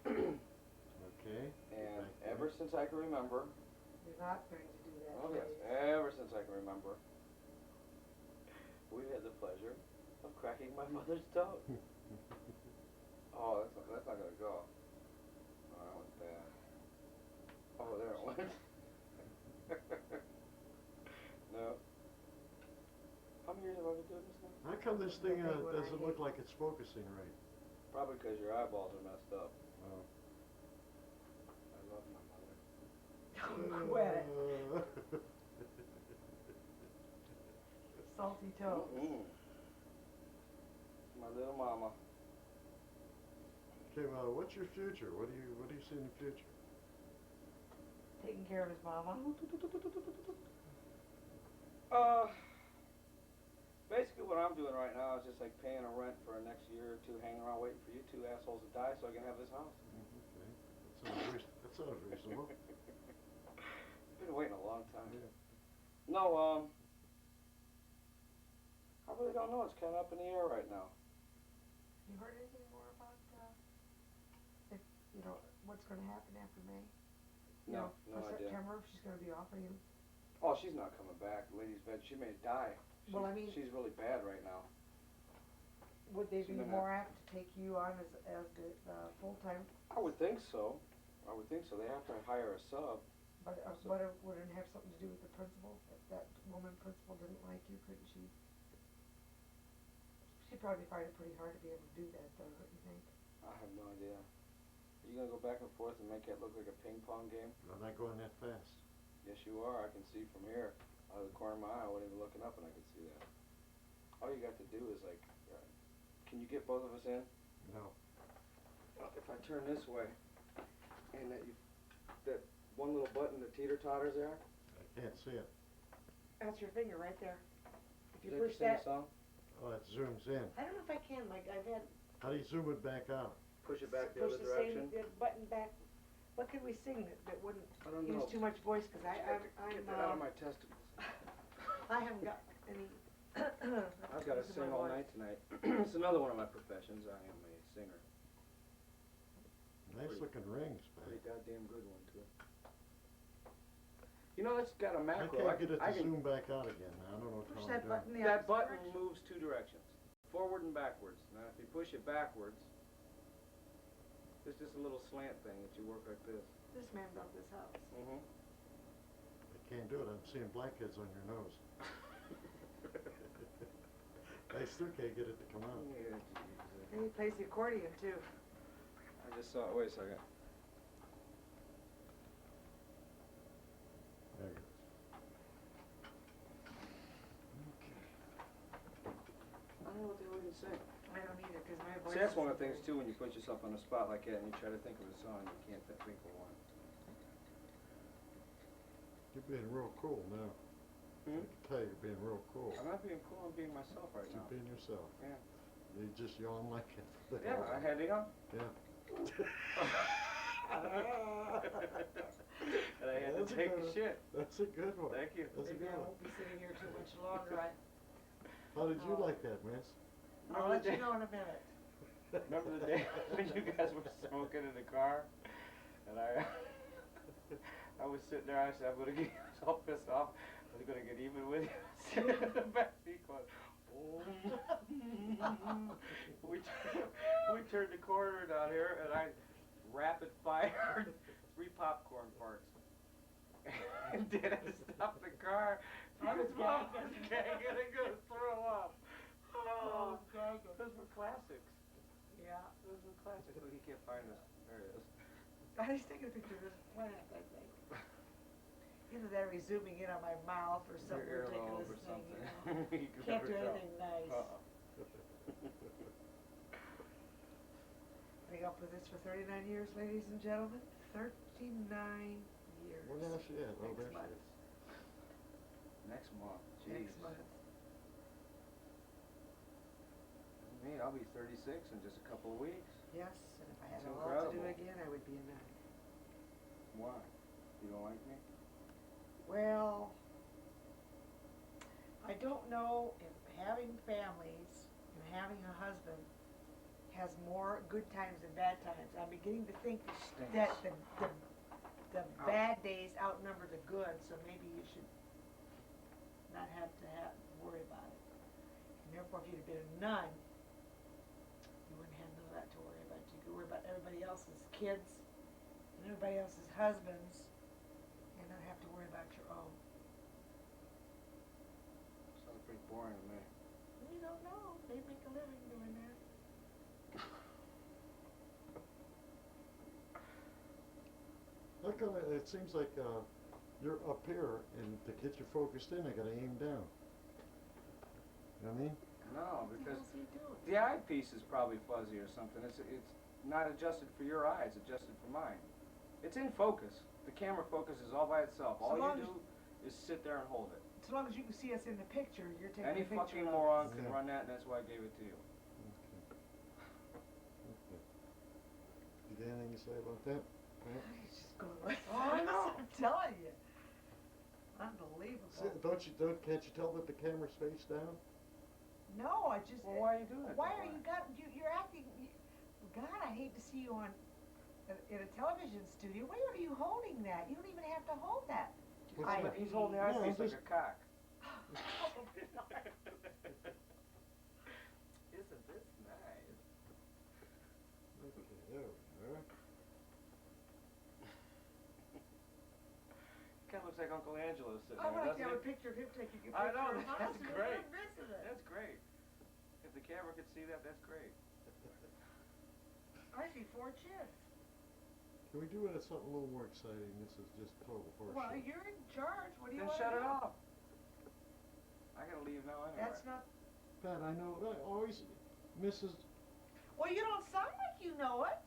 Okay. And Back ever there. since I can remember, You're not going to do that. oh yes, please. ever since I can remember, we've had the pleasure of cracking my mother's toe. Oh, that's not gonna go. Oh, that was bad. Oh, there it went. No. How many years have I been doing this now? How come this thing Okay, what I doesn't look like it's focusing right? Probably because your eyeballs are messed up. Oh. I love my mother. Don't quit it. Salty toes. Mm-mm. My little mama. Okay, well, what's your future? What do you see in the future? Taking care of his mama. Basically what I'm doing right now is just like paying a rent for the next year or two, hanging around waiting for you two assholes to die so I can have this house. Okay, that sounds reasonable. Been waiting a long time. Yeah. No, I really don't know. It's kind of up in the air right now. You heard anything more about, if, you know, what's gonna happen after May? You No, know, no for idea. September, if she's gonna be off of you. Oh, she's not coming back. Lady's bed. She may die. Well, I mean- she's really bad right now. Would they She's be gonna- more apt to take you on as the, full-time, I would think so. I would think so. They have to hire a sub. but, So- but would it have something to do with the principal? If that woman principal didn't like you, couldn't she? She'd probably find it pretty hard to be able to do that, though, don't you think? I have no idea. Are you gonna go back and forth and make it look like a ping pong game? I'm not going that fast. Yes, you are. I can see from here. Out of the corner of my eye, I wasn't even looking up and I could see that. All you got to do is like, can you get both of us in? No. If I turn this way, and that one little button, the teeter-totters there. I can't see it. That's your finger right there. If you Is push sing a that, song? Oh, it zooms in. I don't know if I can, Mike, I've had. How do you zoom it back out? Push it back the push other the direction. same button back. What could we sing that wouldn't I don't use know. too much voice, cause Get that out of my testicles. I haven't got any. I've got to use of my sing all voice. night tonight. It's another one of my professions. I am a singer. Nice looking rings, Pretty babe. goddamn good one too. You know, it's got a I macro. can't get it to I can- zoom back out again. I don't know what Push I'm that doing. button the That opposite button direction. moves two directions, forward and backwards. Now, if you push it backwards, there's just a little slant thing that you work like this. This man built this house. Mm-hmm. I can't do it. I'm seeing blackheads on your nose. I still can't get it to come out. Yeah, And he plays the accordion too. I just saw it. Wait a second. There it goes. Okay. sing. I don't either, because my voice See, that's is one of the things very- too, when you put yourself on the spot like that and you try to think of a song, you can't think of one. You're being real cool now. Hmm? I can tell you're being real cool. I'm not being cool, I'm being myself right You're now. being yourself. Yeah. You just yawn like it. Yeah, I had to yawn. Yeah. And I had to That's a take a good one. shit. That's a good one. Thank you. That's a Maybe good I one. won't be sitting here too much longer. How did you Oh. like that, miss? I'll let you know in a minute. Remember the day when you guys were smoking in the car? And I was sitting there, I said, I was all pissed off. I was gonna get even with you. Sitting in the back seat going, oh. we turned the corner down here and I rapid fired 3 popcorn farts. And didn't stop the car. I was Mom gagging. was gagging and gonna throw up. Oh, Oh, gagging. those were classics. Yeah. Those were classics. Oh, he can't find us. There it is. I was taking a picture of this plant, I think. Either that or he's zooming in on my mouth or some Your ridiculous earlobe or thing, you something. know. You can Can't never do tell. anything nice. Uh-uh. I think I'll put this for 39 years, ladies and gentlemen. 39 years. Where now she at? Oh, Next there she month. is. Next month. Jeez. Next month. Me, I'll be 36 in just a couple of weeks. Yes, and if I had It's it all to do incredible. again, I would be a nun. Why? You don't like me? Well, I don't know if having families and having a husband has more good times than bad times. I'm beginning to think that the bad days outnumber the good, so maybe you should not have to worry about it. And therefore, if you'd have been a nun, you wouldn't have none of that to worry about. You could worry about everybody else's kids and everybody else's husbands and not have to worry about your own. Sounds pretty boring to me. You don't know. They make a living doing that. How come it seems like you're up here and to get you focused in, I gotta aim down. You know what I mean? No, What the because hell's he doing? the eyepiece is probably fuzzy or something. It's not adjusted for your eyes, adjusted for mine. It's in focus. The camera focuses all by itself. So All long you do is sit there and hold it. So long as you can see us in the picture, you're taking Any a picture fucking of moron us. can Yeah. run that, and that's why I gave it to you. Okay. You got anything to say about that? He's just going like Oh, I this. know. I'm telling you. Unbelievable. Can't you tell that the camera's face down? No, I just. Well, why are you doing it? Why that are way? you're acting? God, I hate to see you on in a television studio. Why are you holding that? You don't even have to hold that. What's I- that? He's holding the No, eyepiece I'm like a cock. Oh, Isn't this nice? Okay, there we are. Kind of looks like Uncle Angelo sitting I there, want to doesn't have a he? picture of him taking a picture I know, of us. that's and great. we're missing it. That's great. If the camera could see that, that's great. I see 4 chicks. Can we do it at something a little more exciting? This is just total horseshit. Well, you're in charge. What do you Then want shut to it do? off. I gotta leave now anyway. That's not. Pat, I know, I always, Mrs. Well, you don't sound like you know it.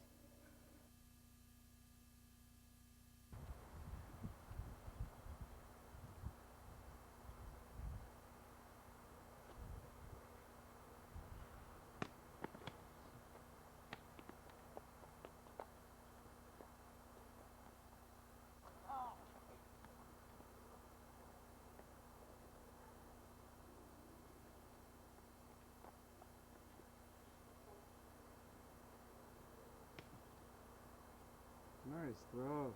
Nice throw.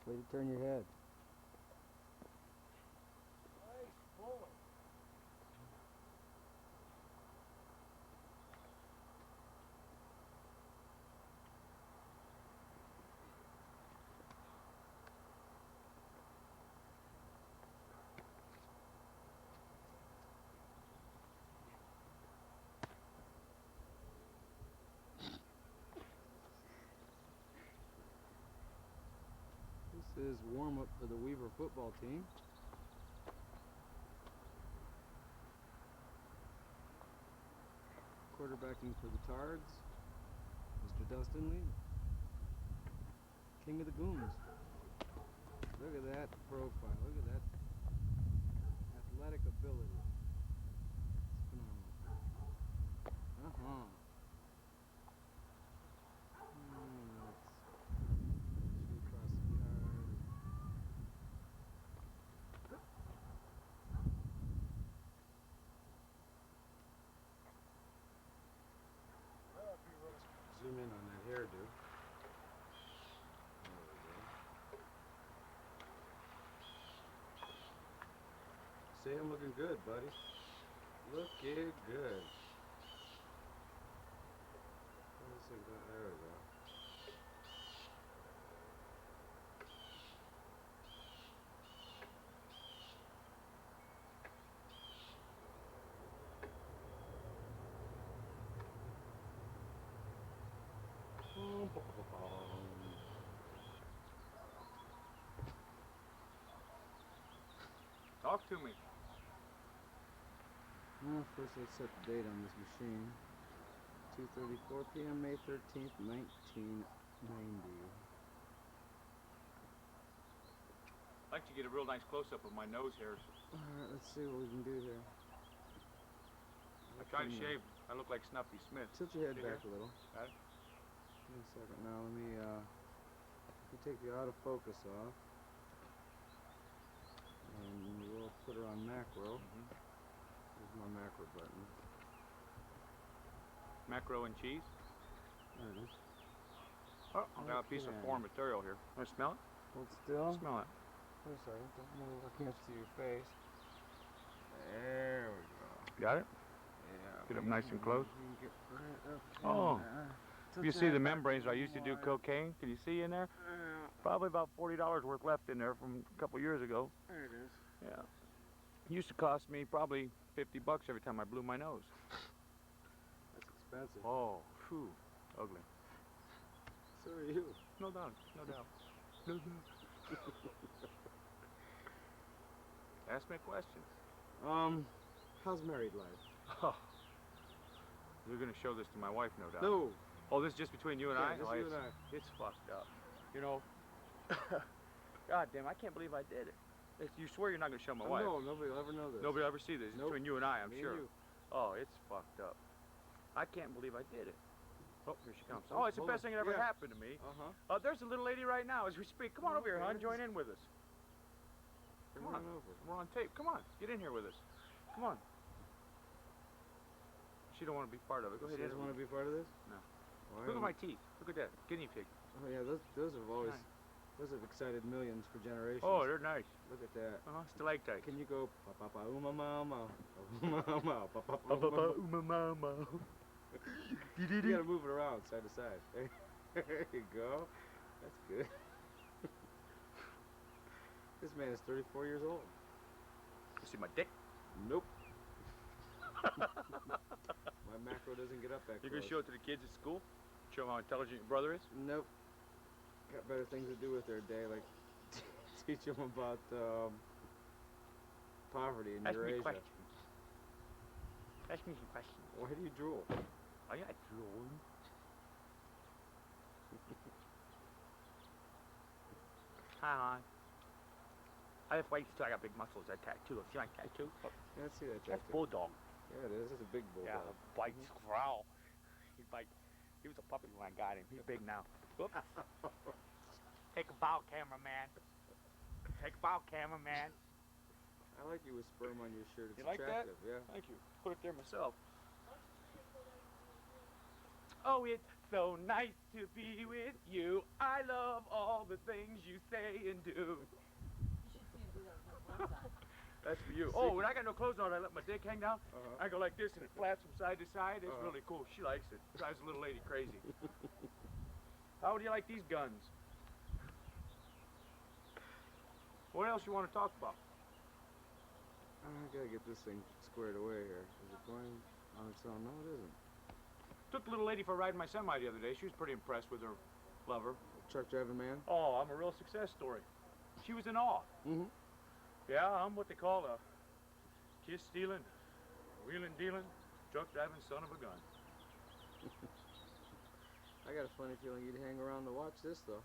Way to turn your head. Nice bullet. This is warm-up for the Weaver football team. Quarterbacking for the Tards, Mr. Dustin Lee. King of the Goons. Look at that profile. Look at that athletic ability. It's phenomenal. Uh-huh. Let's shoot across the yard. Zoom in on that hairdo. There we go. Say I'm looking good, buddy. Looking good. Let's see, there we go. Talk to me. Well, first let's set the date on this machine. 2:34 p.m. May 13th, 1990. I'd like to get a real nice close-up of my nose hairs. Alright, let's see what we can do here. I tried to shave. I look like Snuffy Smith. Tilt your head See back here? a little. Got it? Wait a second. Now let me take the autofocus off. And we'll put her on macro. Here's my macro button. Macro and cheese. There it is. Oh, I got a piece of Okay. foreign material here. Want to smell it? Hold still. Smell it. Wait a second. Don't move. I can't see your face. There we go. Got it? Yeah. Get up nice and close. You can get right up Oh. there. If you see the membranes, I used to do cocaine. Can you see in there? Probably about $40 worth left in there from a couple years ago. There it is. Yeah. It used to cost me probably $50 every time I blew my nose. That's expensive. Oh, phew. Ugly. So are you. No doubt. No doubt. No doubt. Ask me a question. How's married life? Oh. You're going to show this to my wife, no doubt. No. Oh, this is just between you and Yeah, I? just Oh, you it's, and I. It's fucked up. You know, God damn, I can't believe I did it. You swear you're not going to show my wife? No, nobody will ever know this. Nobody will ever see this. It's Nope. between you and I, I'm Me sure. and you. Oh, it's fucked up. I can't believe I did it. Oh, here she comes. Oh, it's the Hold best on. thing that ever Yeah. happened to me. Uh-huh. There's a little lady right now as we speak. Come on over here, hon. Join in with us. Come on. over. We're on tape. Come on. Get in here with us. Come on. She don't want to be part of it. Go ahead. She doesn't want to be part of this? No. Why Look at don't- my teeth. Look at that. Guinea pig. Oh yeah, those have always, Nice. those have excited millions for generations. Oh, they're nice. Look at that. Stalactites. Can you go pa pa pa uma mama, uma mama, pa pa pa Ba, ba, ba, uma uma, mama. You gotta move it around side to side. There you go. That's good. This man is 34 years old. You see my dick? Nope. My macro doesn't get up that You're close. gonna show it to the kids at school? Show them how intelligent your brother is? Nope. Got better things to do with their day, like teach them about poverty in Ask me Eurasia. questions. Ask me some questions. Why do you drool? I got drooling. Hi. I have waist too. I got big muscles. That tattoo. See my tattoo? Can't see that That's tattoo. bulldog. Yeah, it is. It's a big bulldog. Yeah, bites growl. He bites. He was a puppy when I got him. He's big now. Whoops. Take a bow, cameraman. Take a bow, cameraman. I like you with sperm on your shirt. It's You like that? attractive. Yeah. Thank you. Put it there myself. Oh, so nice to be with you. I love all the things you say and do. You should see him do that with no clothes on. That's for you. Oh, when I got no clothes on, I let my dick hang down. Uh-huh. I go like this and it flaps from side to side. It's Uh-huh. really cool. She likes it. Drives the little lady crazy. How would you like these guns? What else you want to talk about? I gotta get this thing squared away here. Is it going on its own? No, it isn't. Took the little lady for a ride in my semi the other day. She was pretty impressed with her lover. Truck driving man? Oh, I'm a real success story. She was in awe. Mm-hmm. Yeah, I'm what they call a kiss stealing, wheeling dealing, truck driving son of a gun. I got a funny feeling you'd hang around to watch this, though.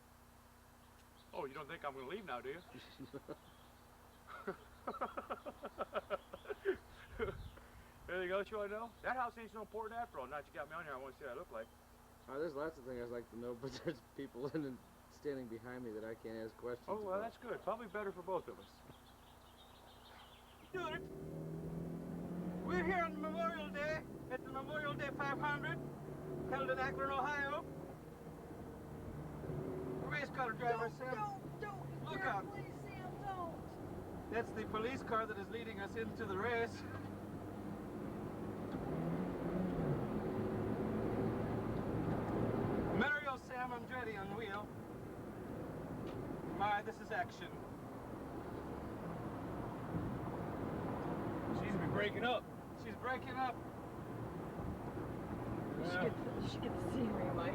Oh, you don't think I'm gonna leave now, do you? Anything else you want to know? That house ain't so important after all. Now that you got me on here, I want to see what I look like. There's lots of things I'd like to know, but there's people standing behind me that I can't ask questions Oh, well, about. that's good. Probably better for both of us. Students, we're here on Memorial Day at the Memorial Day 500 held in Akron, Ohio. Race car driver Sam. Don't. Look out. Please, Sam, don't. That's the police car that is leading us into the race. Mario Sam Andretti on wheel. My, this is action. Seems to be breaking up. She's breaking up. You should get the scenery, Mike.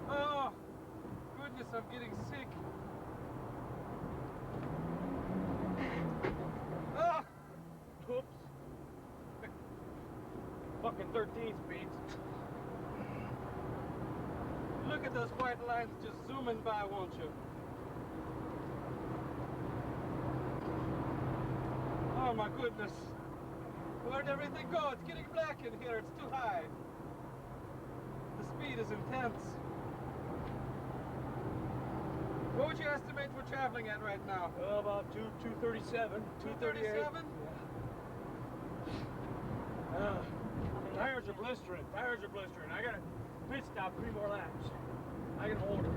Oh, goodness, I'm getting sick. Oh, Oops. Fucking 13 speeds. look at those white lines just zooming by, won't you? Oh my goodness. Where'd everything go? It's getting black in here. It's too high. The speed is intense. What would you estimate we're traveling at right now? Well, about 237. 237? Tires are blistering. I got a pit stop 3 more laps. I can hold her.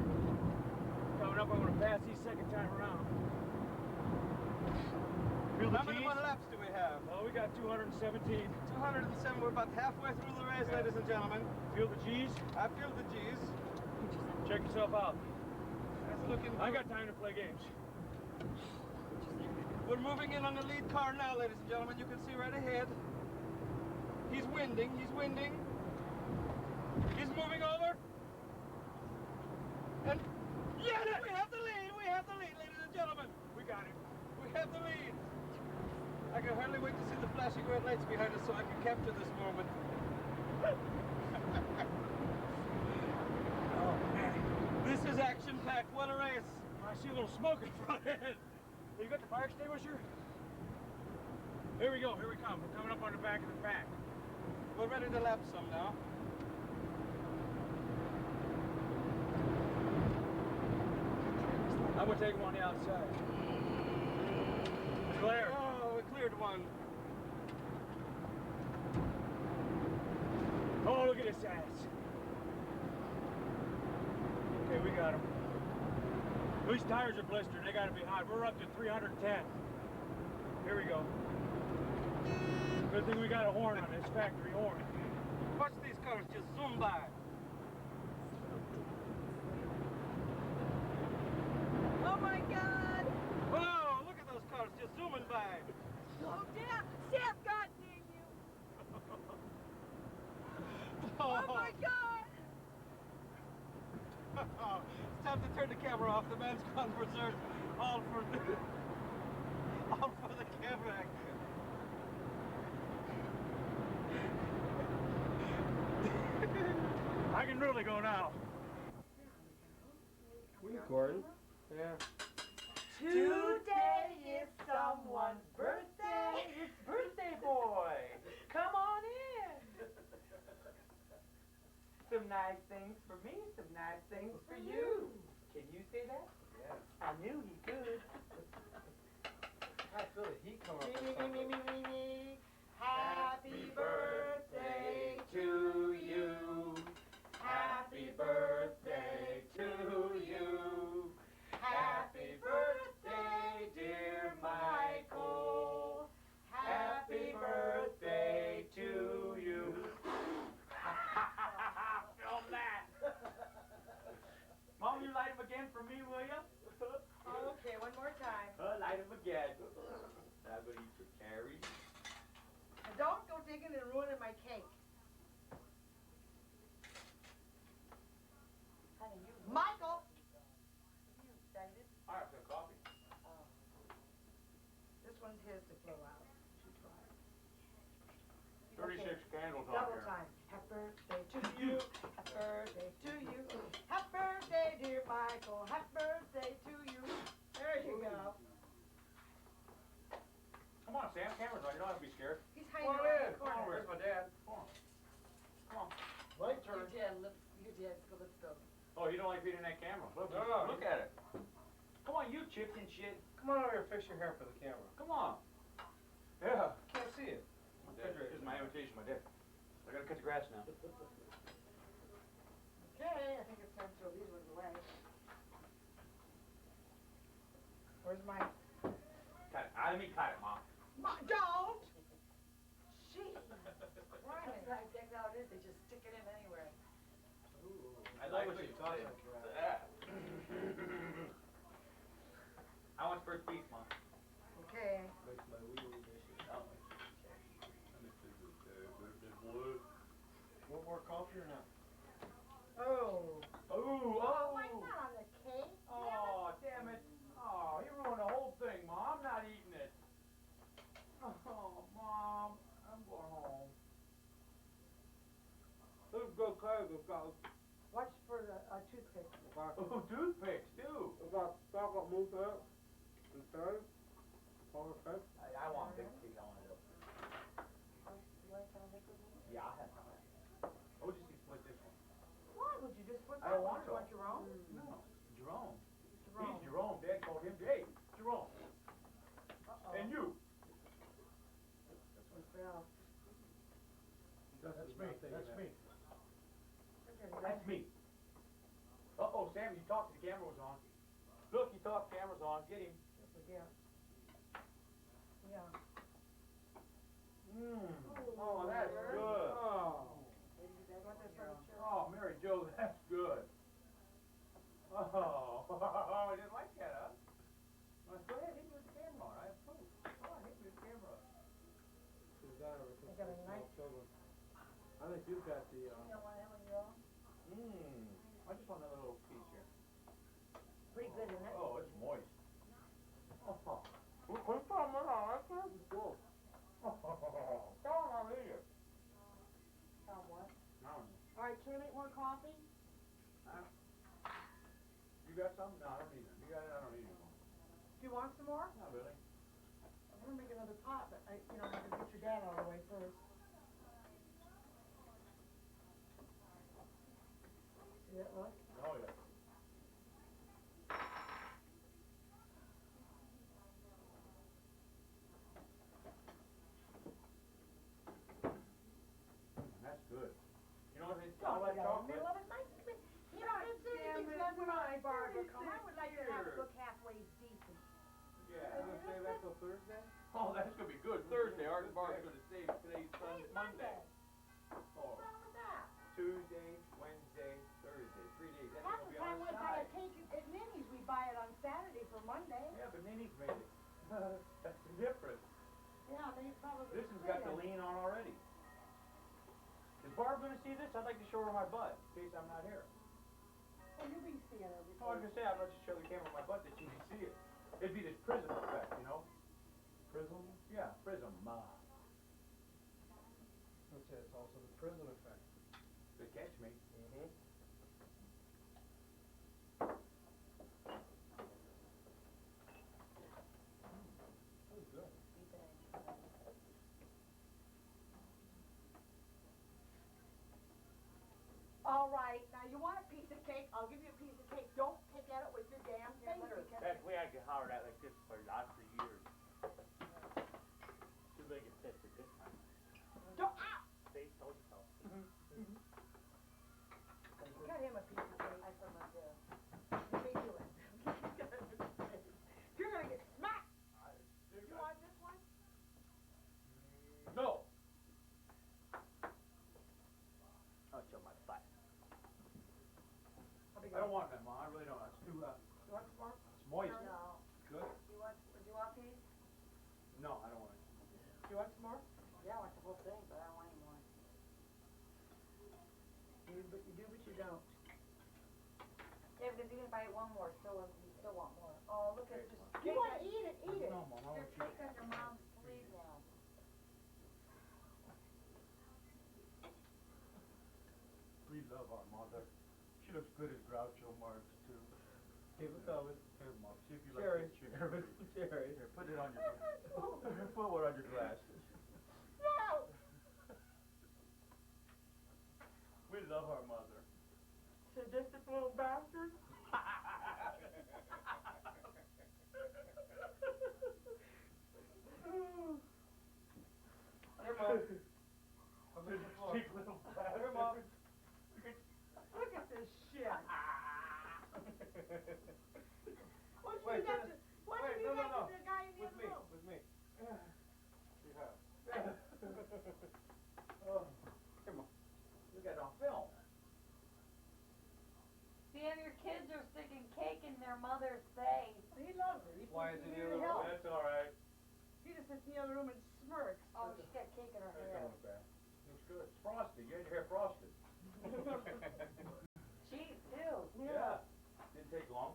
Coming up, I'm going to pass these second time around. Feel the How many G's? more laps do we have? Oh, we got 217. 207. We're about halfway through the race, Yeah. ladies and gentlemen. Feel the G's? I feel the G's. Check yourself out. That's looking I good. got time to play games. We're moving in on the lead car now, ladies and gentlemen. You can see right ahead. He's winding. He's moving over. And yes, we have the lead. We have the lead, ladies and gentlemen. We got it. We have the lead. I can hardly wait to see the flashing red lights behind us so I can capture this moment. Oh, man. This is action-packed. What a race. I see a little smoke in front end. You got the fire extinguisher? Here we go. Here we come. We're coming up on the back of the pack. We're ready to lap some now. I'm going to take him on the outside. Clear. Oh, we cleared one. Oh, look at this ass. Okay, we got him. These tires are blistered. They got to be hot. We're up to 310. Here we go. Good thing we got a horn on this, factory horn. Watch these cars just zoom by. Oh my God! Oh, look at those cars just zooming by. Oh, damn! Sam, God dang you! Oh my God! It's time to turn the camera off. The man's gone berserk. All for the camera action. I can really go now. We recording? Yeah. Today is someone's birthday. It's birthday boy. Come on in. Some nice things for me, some nice things for you. Can you say that? Yes. I knew he could. I feel the heat come up. Me. Happy birthday to you. this one's his to blow out. Should try. 36 candles on Double here. time. Happy birthday to you. Happy birthday to you. Happy birthday, dear Michael. Happy birthday to you. There you go. Come on, Sam. Camera's on. You don't have to be scared. He's Come hiding on around in. the Come on, corner. where's my dad? Come on. Come on. My turn. Let's go. Oh, you don't like being in that camera? Look, No. look at it. Come on, you chips and shit. Come on over here, fix your hair for the camera. Come on. Yeah, can't see it. This is my invitation, my dad. I gotta cut the grass now. Okay, I think it's time to throw these ones away. Where's my... Cut it. Let me cut it, Mom. Don't! Jeez. Right. That's how it is. They just stick it in anywhere. I like what what you you talking talking. I want first piece, Mom. Okay. Makes my wheelie dishes. Want more coffee or not? Oh. Ooh, Oh, why not on the cake? Oh, damn it. Oh, you ruined the whole thing, Mom. I'm not eating it. Oh, Mom. I'm going home. Who's good clothes? We've got Watch for the toothpick. Ooh, toothpicks, too. chocolate mousse up. And so, perfect. I want a big piece. I want it. You want some of this with me? Yeah, I have some. Oh, just split this one. Why would you just put I that don't one? want You it. want your own? No, Jerome. Jerome. He's Jerome. Dad called him Jay. Jerome. Uh-oh. And you. This one fell. That's me, that's me. That's me. Uh-oh, Sam, you talked. The camera was on. Look, you talked. Camera's on. Get him. Yeah. Yeah. Mmm. Oh, that's good. Oh. You want this on the chair? Oh, Mary Jo, that's good. Oh, I didn't like that, huh? Well, go ahead, hit me with the camera on. I approve. Come on, hit me with the camera. She's got everything. I got a for knife. small children. I think you've got the, You don't want that on your own? Mmm. I just want another little piece here. Pretty good, isn't it? Oh, it's moist. Oh, What's wrong with that? I can't be cool. Don't I'll eat it. Oh, what? No. All right, can we make more coffee? You got some? No, I don't need it. You got it? I don't need it. Do you want some more? Not really. I'm gonna make another pot, but I'm gonna get your dad out of the way first. See that look? Oh, yeah. That's good. You know what it's all that chocolate? Middle of it, nice. You know, it's my barber. I would like to have it look halfway decent. Yeah. You gonna save that till Thursday? Oh, that's gonna be good. Thursday, Art Bar's gonna save today's Monday. Oh, What's wrong with that? Tuesday, Wednesday, Thursday, 3 days. That's Half gonna the be time on we the buy a side. cake at Minnie's, we buy it on Saturday for Monday. Yeah, but Nini's made it. That's the difference. Yeah, they probably. This one's got the lean on already. Is Barb gonna see this? I'd like to show her my butt, in case I'm not here. Well, you'll be seeing her Oh, I was before. gonna say, I'd like to show the camera my butt that you can see it. It'd be this prism effect, you know? prism. Yeah, prism. Let's say it's also the prison effect. They catch me. Mm-hmm. That's good. All right, now you want a piece of cake? I'll give you a piece of cake. Don't pick at it with your damn fingers. That's we had to holler at like this for lots of years. Too big a fish at this time. Don't, ow! They told you so. Cut him a piece of cake. I forgot to. You may do it. You're gonna get smacked. You want this one? No. I'll show my butt. How big I don't is it? want that, Mom. I really don't. It's too, You want some more? it's moist. No. Good? Do you want these? No, I don't want it. Do you want some more? Yeah, I want the whole thing, but I don't want any more. You do, but you don't. Yeah, because you're gonna buy one more, so still want more. Oh, look at this. You wanna eat it, eat it. No, Mom, I Your want you. cake on your mom's sleeve now. We love our mother. She looks good as Groucho Marx, too. Here, look how it, here, Mom, see if you like this cherry. Cherry. Here, put it on your, put one on your glasses. No! We love our mother. Sadistic little bastard. Here, Mom. Cheap little bastard. Here, Mom. Look at this shit. What Wait, you got to, what wait, you no, got no, to the guy in the With other me, room? with me. Oh, come on. We got it on film. Sam, your kids are sticking cake in their mother's face. He loves it. He Why thinks is it he the really other helps. That's all right. He just sits in the other room and smirks. Oh, she's got cake in her Hey, hair. come on, Pat. Looks good. It's frosted. You had your hair frosted. Cheese, too. Yeah. Didn't take long.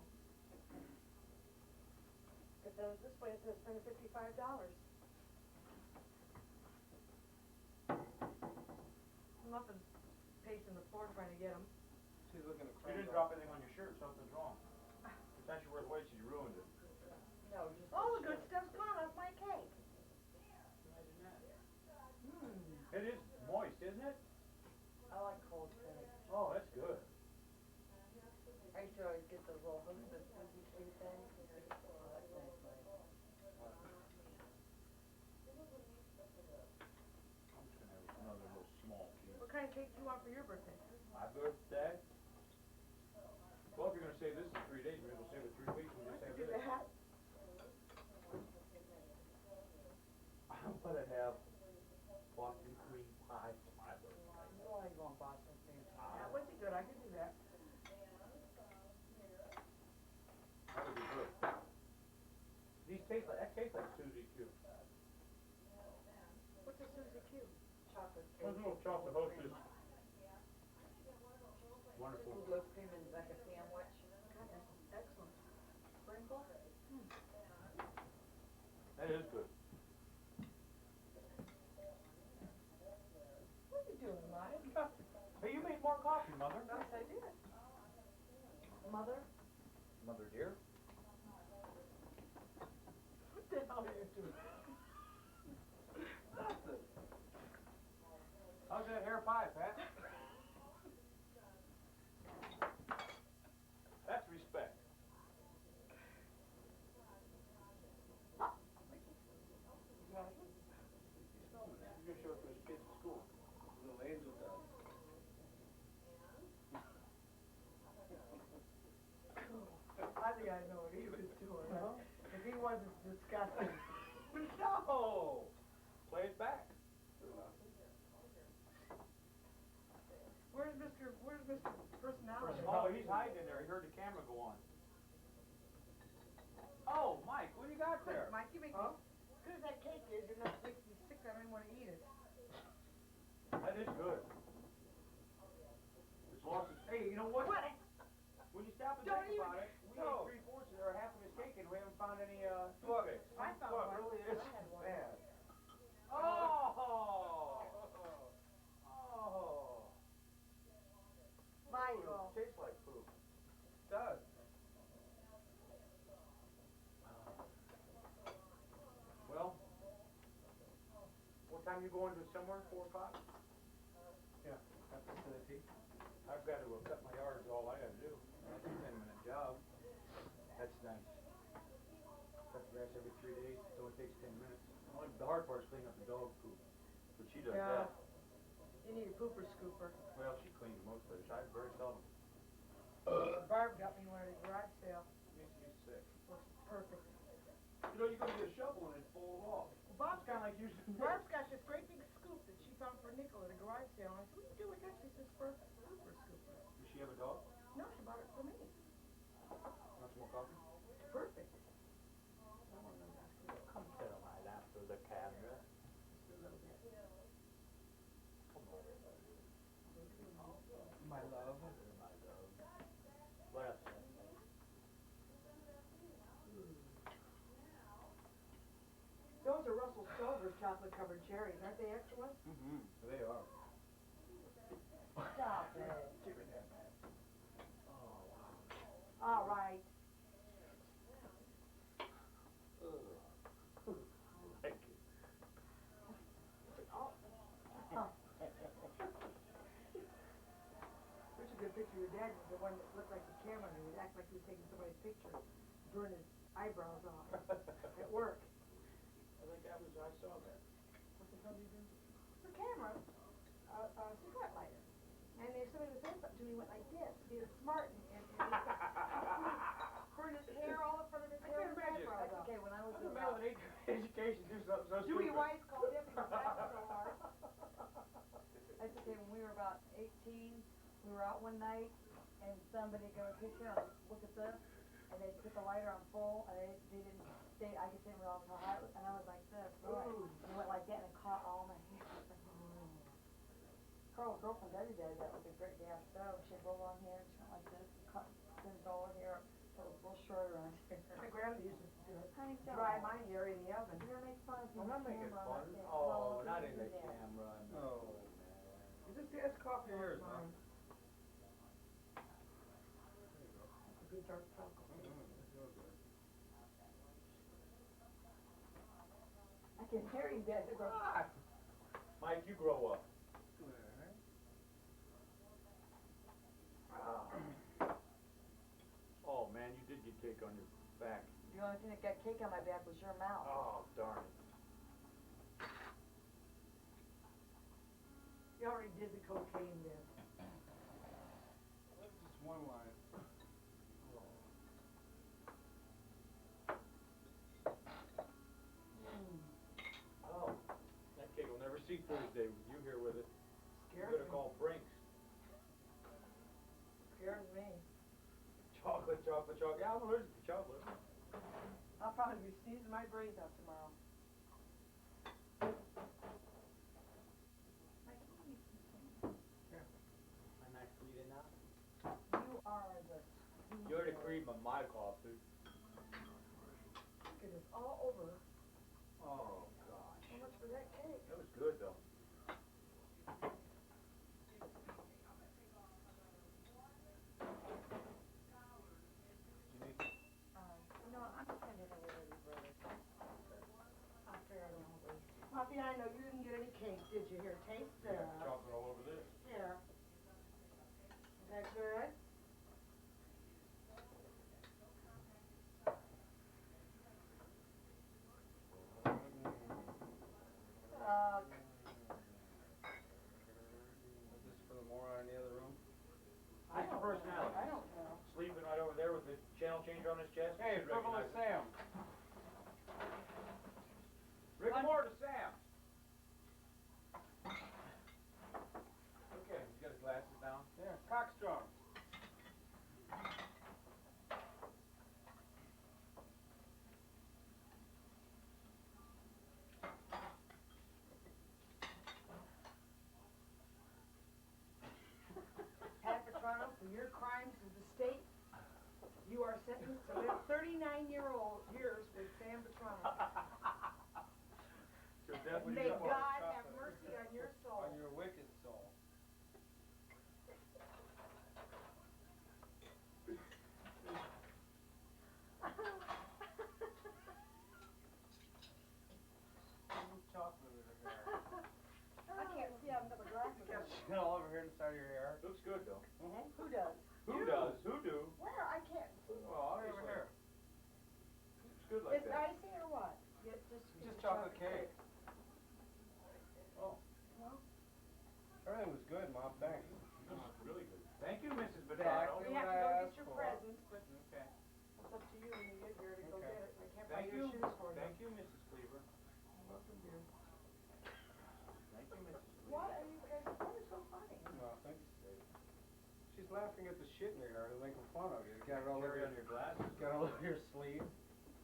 But then this way it's spending $55. Muffin's pacing the floor trying to get him. She's looking at You didn't drop anything on your shirt. Something's wrong. The time she wore the white, she ruined it. No, just. All the good stuff's gone off my cake. It is moist, isn't it? I like cold cake. Oh, that's good. I used to always get those little hooks of Suzy Q things. Oh, that's nice, Mike. I'm just gonna have another little small piece. What kind of cake do you want for your birthday? My birthday? Well, if you're gonna say this in 3 days, maybe we'll save it 3 weeks and I just could have do this. that. I'm gonna have Boston cream pie for my birthday. Oh, you want Boston cream pie? That would be good. I could do that. That would be good. These taste like, that tastes like Suzy Q. What's a Suzy Q? Chocolate cake. Those little chocolate hostess. Wonderful. With whipped cream and like a sandwich. God, that's excellent. Sprinkle? That is good. What are you doing, Mike? Hey, you made more coffee, Mother. Yes, I did. Mother? Mother dear. What the hell are you doing? Nothing. How's that hair pie, Pat? That's respect. He's filming it. He's gonna show it to his kids at school. Little angel does. I think I know what he was doing. If he wasn't disgusting. No! Play it back. Where's Mr. Personality? Oh, he's hiding in there. He heard the camera go on. Oh, Mike, what do you got there? Mike, you make me, as good as that cake is, you're not making me sick, I don't even want to eat it. That is good. As long as, hey, you know what? What? When you stop and Don't think even- about it, we no. ate 3/4 of or half of his cake and we haven't found any toothpicks. I found Look, one. really I is had one. bad. Oh! Oh! Michael. Tastes like poop. It does. Well, what time you going to somewhere? 4 o'clock? Yeah, that facility. I've got to cut my yard is all I gotta do. That's a 10-minute job. That's nice. Cut the grass every 3 days, it only takes 10 minutes. The hard part is cleaning up the dog poop, but she does Yeah. that. You need a pooper scooper. Well, she cleans most of it, I very seldom. Barb got me one at a garage sale. Makes me sick. Works perfect. You know, you go to get a shovel and it falls off. Bob's It's kinda like using Barb's got this great big scoop that she found for a nickel at a garage sale. And I said, what do you do with that? She says, for a pooper scooper. Does she have a dog? No, she bought it for me. Want some more coffee? It's perfect. Come sit on my lap with the camera. Come on. My love. My love. What else? leftovers, chocolate covered cherries, aren't they excellent? Mm-hmm. They are. Stop it. Give me that, man. Oh, wow. All right. Like it. Oh. There's a good picture of your dad, was the one that looked like the camera, and he would act like he was taking somebody's picture, burn his eyebrows off at work. I think I saw that. What the hell do you do? It's a camera, a cigarette lighter. And if somebody was saying something to me, he went like this. He was smart and he burned his hair, all the front of his hair, and his eyebrows off. Okay, when I was How's a man with education do something so Dewey stupid? Wise called him because he laughed so hard. That's okay, when we were about 18, we were out one night, and somebody got a picture, and look at this, and they put the lighter on full, and they didn't stay, I guess they didn't realize how hot it was, and I was like this, boy, and it went like that, and it caught all my hair. I was like, Carl's girlfriend, Debbie did that with a great gas stove, she had real long hair, she went like this, cut, trimmed all her hair, so it was a little short around here. My grandmother used to do it. Honey, don't. Dry my hair in the oven. You're gonna make fun of me. I'm not making camera, fun. not that. Oh, Well, not you in do the that. camera. No, man. Just ask coffee Here's on one. mine. A good dark chocolate. I can hear you guys go. Ah. Mike, you grow up. Oh man, you did get cake on your back. The only thing that got cake on my back was your mouth. Oh darn it. You already did the cocaine bit. That's just one line. Oh, that cake will never see Thursday with you here with it. You Scares better me. call Brinks. Scares me. Chocolate. Yeah, I'm allergic to chocolate. I'll probably be sneezing my brains out tomorrow. I'm actually in now. You are the You're the cream of my coffee. Look at this, all over. Oh gosh. How much for that cake? That was good though. No, I'm just gonna hit a little brother. I'll figure it out later. Poppy, I know you didn't get any cake, did you? Here, taste this. Chocolate all over this. Here. Is that good? Is this for the moron in the other room? How's your personality? I don't know. Sleeping right over there with the channel changer on his chest. Hey, Should frivolous recognize it. Sam. Rick Moore to Sam. Okay, he's got his glasses down. Yeah, cockstrong. Pat Vitrano, for your crimes of the state, you are sentenced to live 39-year-old years with Sam Vitrano. So definitely May you are. God have mercy on your soul. On your wicked soul. Chocolate in her hair. I can't see, I have another glasses You got on. shit all over here inside of your hair. Looks good though. Mm-hmm. Who does? Who You. does? Who do? Where? I can't see. Well, Right obviously. over here. It's good like Is it that. icing or what? Yeah, just Chocolate cake. Well, Everything was good, Mom. Thanks. Really good. Thank you, Mrs. Exactly. Vitrano. we what have to I go asked get your for. presents, but Okay. it's up to you when you get here to go Okay. get it. I can't buy Thank your you. shoes for you. Thank you, Mrs. Cleaver. You're welcome, dear. Thank you, Mrs. Cleaver. Why are you guys, what is so funny? Well, thanks. She's laughing at the shit in your hair and making fun of you. You got it all over Carry on your glasses. Got it all over your sleeve.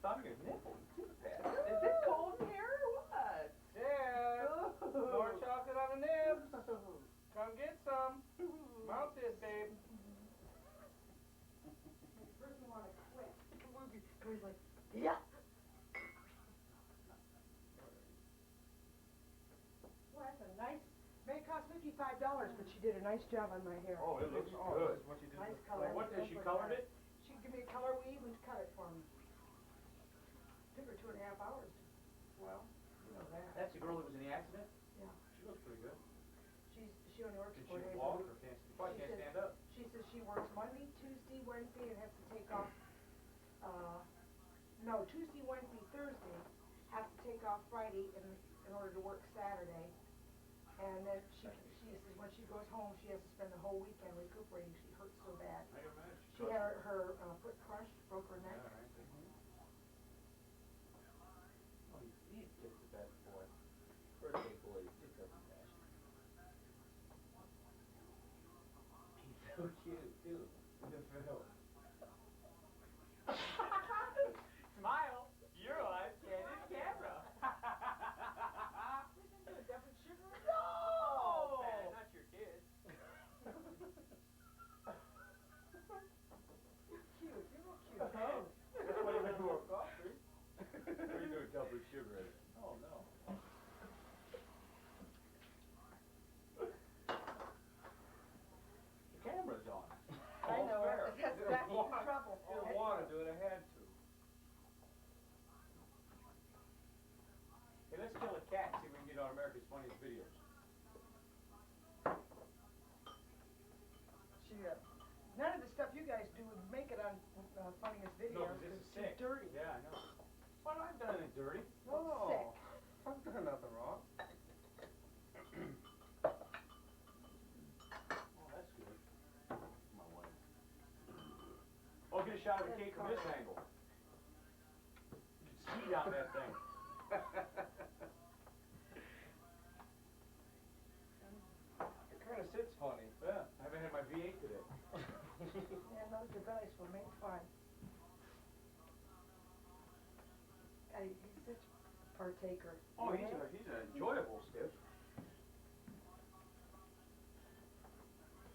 Thumb your nipples too, Pat. Is it cold in here or what? Yeah. More chocolate on the nibs. Come get some. Mount this, babe. First you want to quit. He's like, yeah. $55, but she did a nice job on my hair. Oh, it looks Oh, good. this is what you did. Nice before. color. What did she colored it? She gave me a color weave and cut it for me. Took her 2.5 hours. Well, you know that. That's the girl that was in the accident? Yeah. She looks pretty good. She only works Did 4 she days a walk week. or can't, probably She can't said- stand up? She says she works Monday, Tuesday, Wednesday, and has to take off, no, Tuesday, Wednesday, Thursday, has to take off Friday in order to work Saturday. And then she says when she goes home, she has to spend the whole weekend recuperating. She hurts so bad. I can imagine. She had her foot crushed, broke her Yeah, neck. right. Oh, he's just the best boy. Birthday boy, just doesn't dash. He's so cute, too. The film. Smile! Your eyes can't in camera! No! Man, not your kids. Cute, you're real cute. Oh. That's why you went to our coffee. What are you doing, tell for sugar in it? Oh, no. The camera's on. I know, All's fair. that's in trouble. Didn't want to do it, I had to. Hey, let's kill a cat, see if we can get on America's Funniest Videos. None of the stuff you guys do would make it on Funniest No, Videos. 'cause this is It's sick. too dirty. Yeah, I know. Well, I've done anything dirty. Oh, sick. I've done nothing wrong. Oh, that's good. My wife. Oh, get a shot of the cake from this angle. You can see down that thing. It kind of sits funny. Yeah, I haven't had my V8 today. Yeah, those devices will make fun. He's such a partaker. Oh, he's an enjoyable stiff.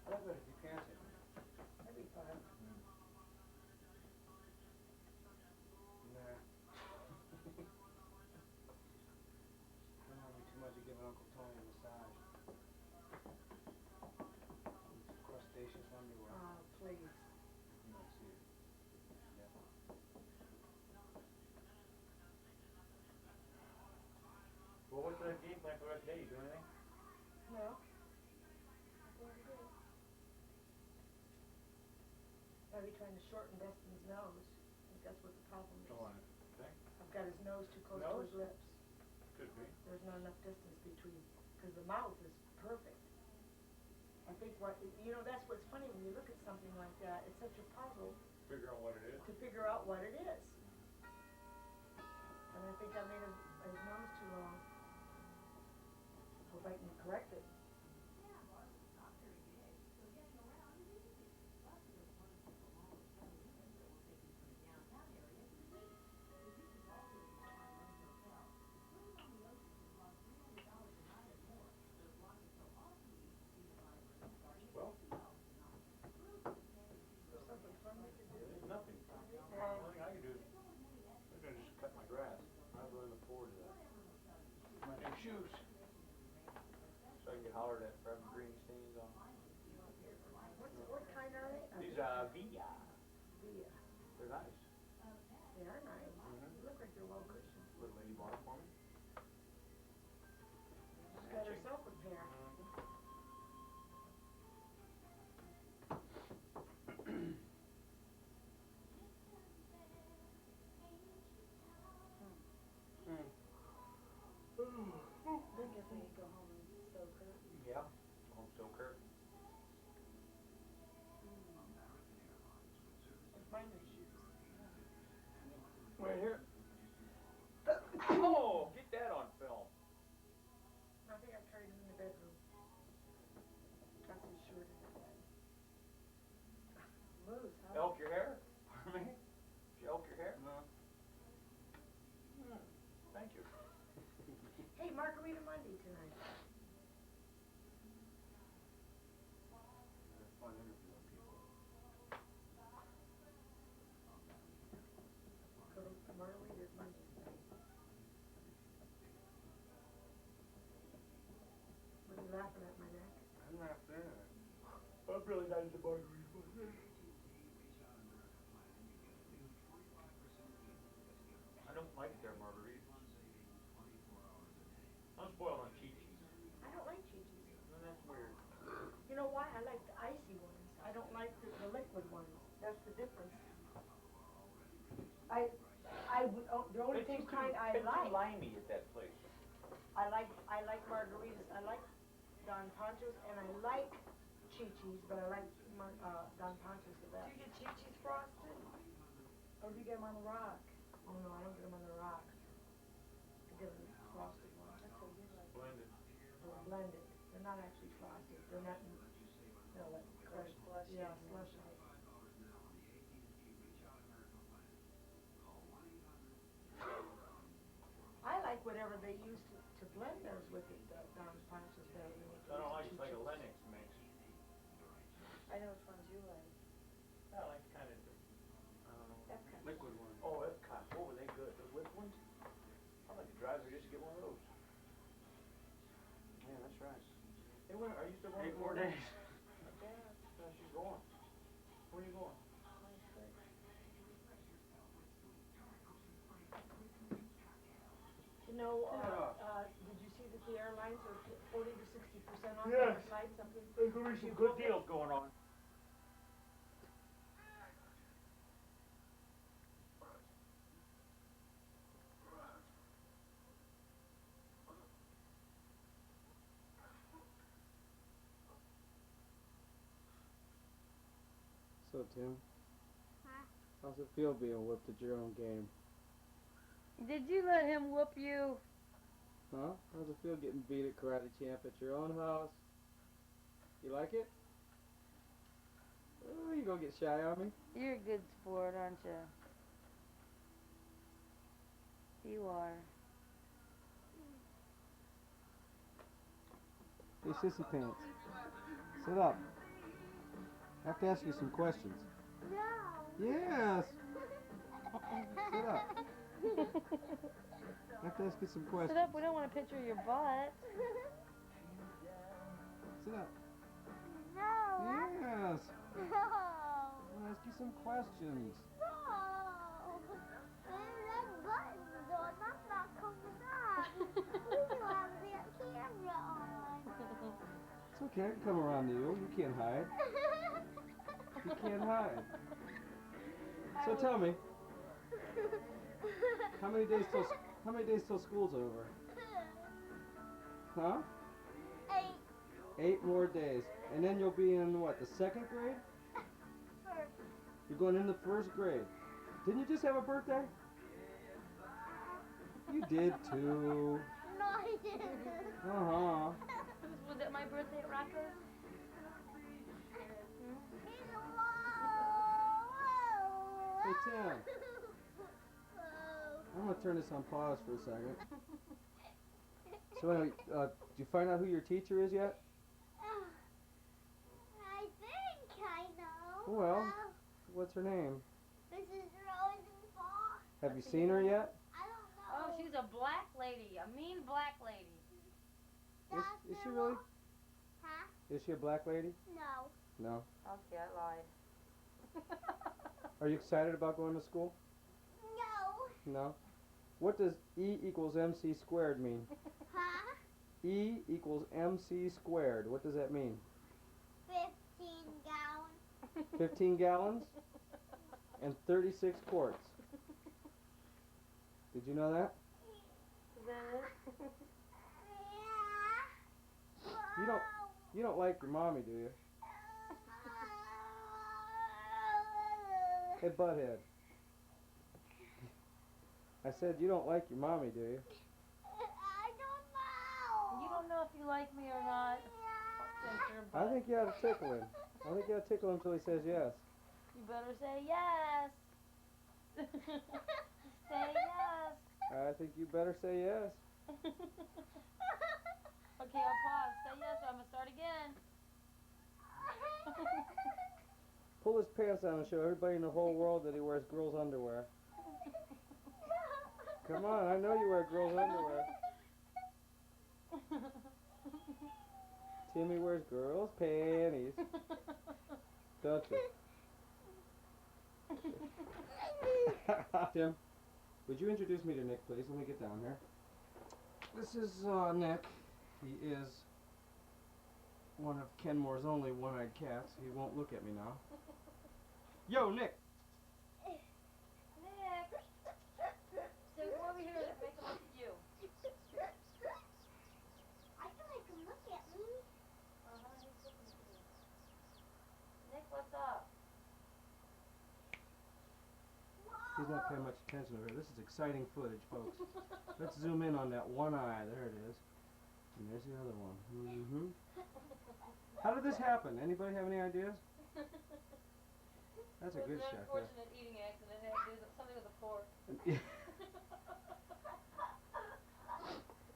I love it if you can't see. That'd be fun. Nah. I don't want to be too much of giving Uncle Tony a massage. These crustaceous underwear. Oh, please. You might see it. Yeah. Well, what's the game plan for the rest of the day? You do anything? No. I'll be trying to shorten Destin's nose. I think that's what the problem is. Go on. Thing? I've got his nose too close to Nose? his lips. Could be. There's not enough distance between, because the mouth is perfect. I think that's what's funny when you look at something like that. It's such a puzzle Figure out what it is. to figure out what it is. And I think I made his nose too long. Hope I can correct it. Well, There's something fun we could do. there's nothing. The only thing I can do is, I'm gonna just cut my grass. I really look forward to that. My new shoes. So I can get hollered at for having green stains on. What kind are they? These are Via. Via. They're nice. They are nice. Mhm. They look like they're well cushioned. Little lady bought them for me. She's got herself a pair. Then guess we could go home and sew curtains. Yeah. Home still curtain. Where's my new shoes? Right here. Oh, get that on film. I think I carried them in the bedroom. Got some short in it. Moose, huh? Elk your hair? Pardon me? Did you elk your hair? No. Thank you. Hey, Margarita Monday tonight. They're fun interviewing people. Go to Margarita Monday tonight. Were you laughing at my neck? really nice at margaritas. I don't like their margaritas. I'm spoiled on cheap cheese. I don't like Chi-Chi's. And that's weird. You know why? I like the icy ones. I don't like the liquid ones. That's the difference. The only It's too kind I like. limey at that place. I like margaritas. I like Don Pancho's and I like Chi-Chi's, but I like Don Pancho's the Do best. you get Chi-Chi's frosted? Or do you get them on the rock? Oh no, I don't get them on the rock. I get them frosted ones. That's what you like. Blended. They're blended. They're not actually frosted. They're not, like Slushy. Yeah, slushy. I like whatever they use to blend theirs with it, Don Pancho's better than it. I don't like it's like a Lennox mix. I know which ones you like. I like kind of, I don't know. Epcot. Liquid one. Oh, Epcot. Oh, were they good? Those liquid ones? I'd like to drive there just to get one of those. Yeah, that's right. Hey, when, are you still going? 8 more days. Okay, she's going. Where are you going? You know, did you see that the airlines are 40 to 60% off their flights up in? There's gonna be some good deals going on. So Tim, Huh? how's it feel being whipped at your own game? Did you let him whoop you? Huh? How's it feel getting beat at Karate Champ at your own house? You like it? Oh, you gonna get shy on me? You're a good sport, aren't you? You are. Hey, Sissy Pants. Sit up. I have to ask you some questions. No. Yes! Sit up. I have to ask you some questions. Sit up, we don't want to picture your butt. Sit up. No. Yes! No. I'll ask you some questions. No. That button though, that's not coming on. We still have that camera on. It's okay, I can come around to you. You can't hide. You can't hide. So tell me, how many days till school's over? Huh? 8. 8 more days. And then you'll be in what, the 2nd grade? First. You're going into 1st grade. Didn't you just have a birthday? You did too. No, I didn't. Uh-huh. Was it my birthday at Rocco's? Hey Tim, I'm gonna turn this on pause for a second. So anyway, did you find out who your teacher is yet? I think I know. Well, what's her name? Mrs. Rosenthal. Have you seen her yet? I don't know. Oh, she's a black lady, a mean black lady. Is she really? Huh? Is she a black lady? No. No. Okay, I lied. Are you excited about going to school? No. No. What does E equals MC squared mean? Huh? E equals MC squared. What does that mean? 15 gallons. 15 gallons and 36 quarts. Did you know that? Yeah. You don't like your mommy, do you? Hey, butthead. I said you don't like your mommy, do you? I don't know. You don't know if you like me or not. I think you ought to tickle him. I think you ought to tickle him until he says yes. You better say yes. Say yes. I think you better say yes. Okay, I'll pause. Say yes or I'm gonna start again. Pull his pants down and show everybody in the whole world that he wears girls' underwear. Come on, I know you wear girls' underwear. Timmy wears girls' panties. Don't you? Tim, would you introduce me to Nick, please? Let me get down here. This is Nick. He is one of Kenmore's only one-eyed cats. He won't look at me now. Yo, Nick! Nick! So come over here and make a look at you. I can make him look at me. Uh-huh, he's looking at you. Nick, what's up? He's not paying much attention over here. This is exciting footage, folks. Let's zoom in on that one eye. There it is. And there's the other one. Mm-hmm. How did this happen? Anybody have any ideas? That's a good It was an shot there. unfortunate eating accident. It had to do with something with a fork.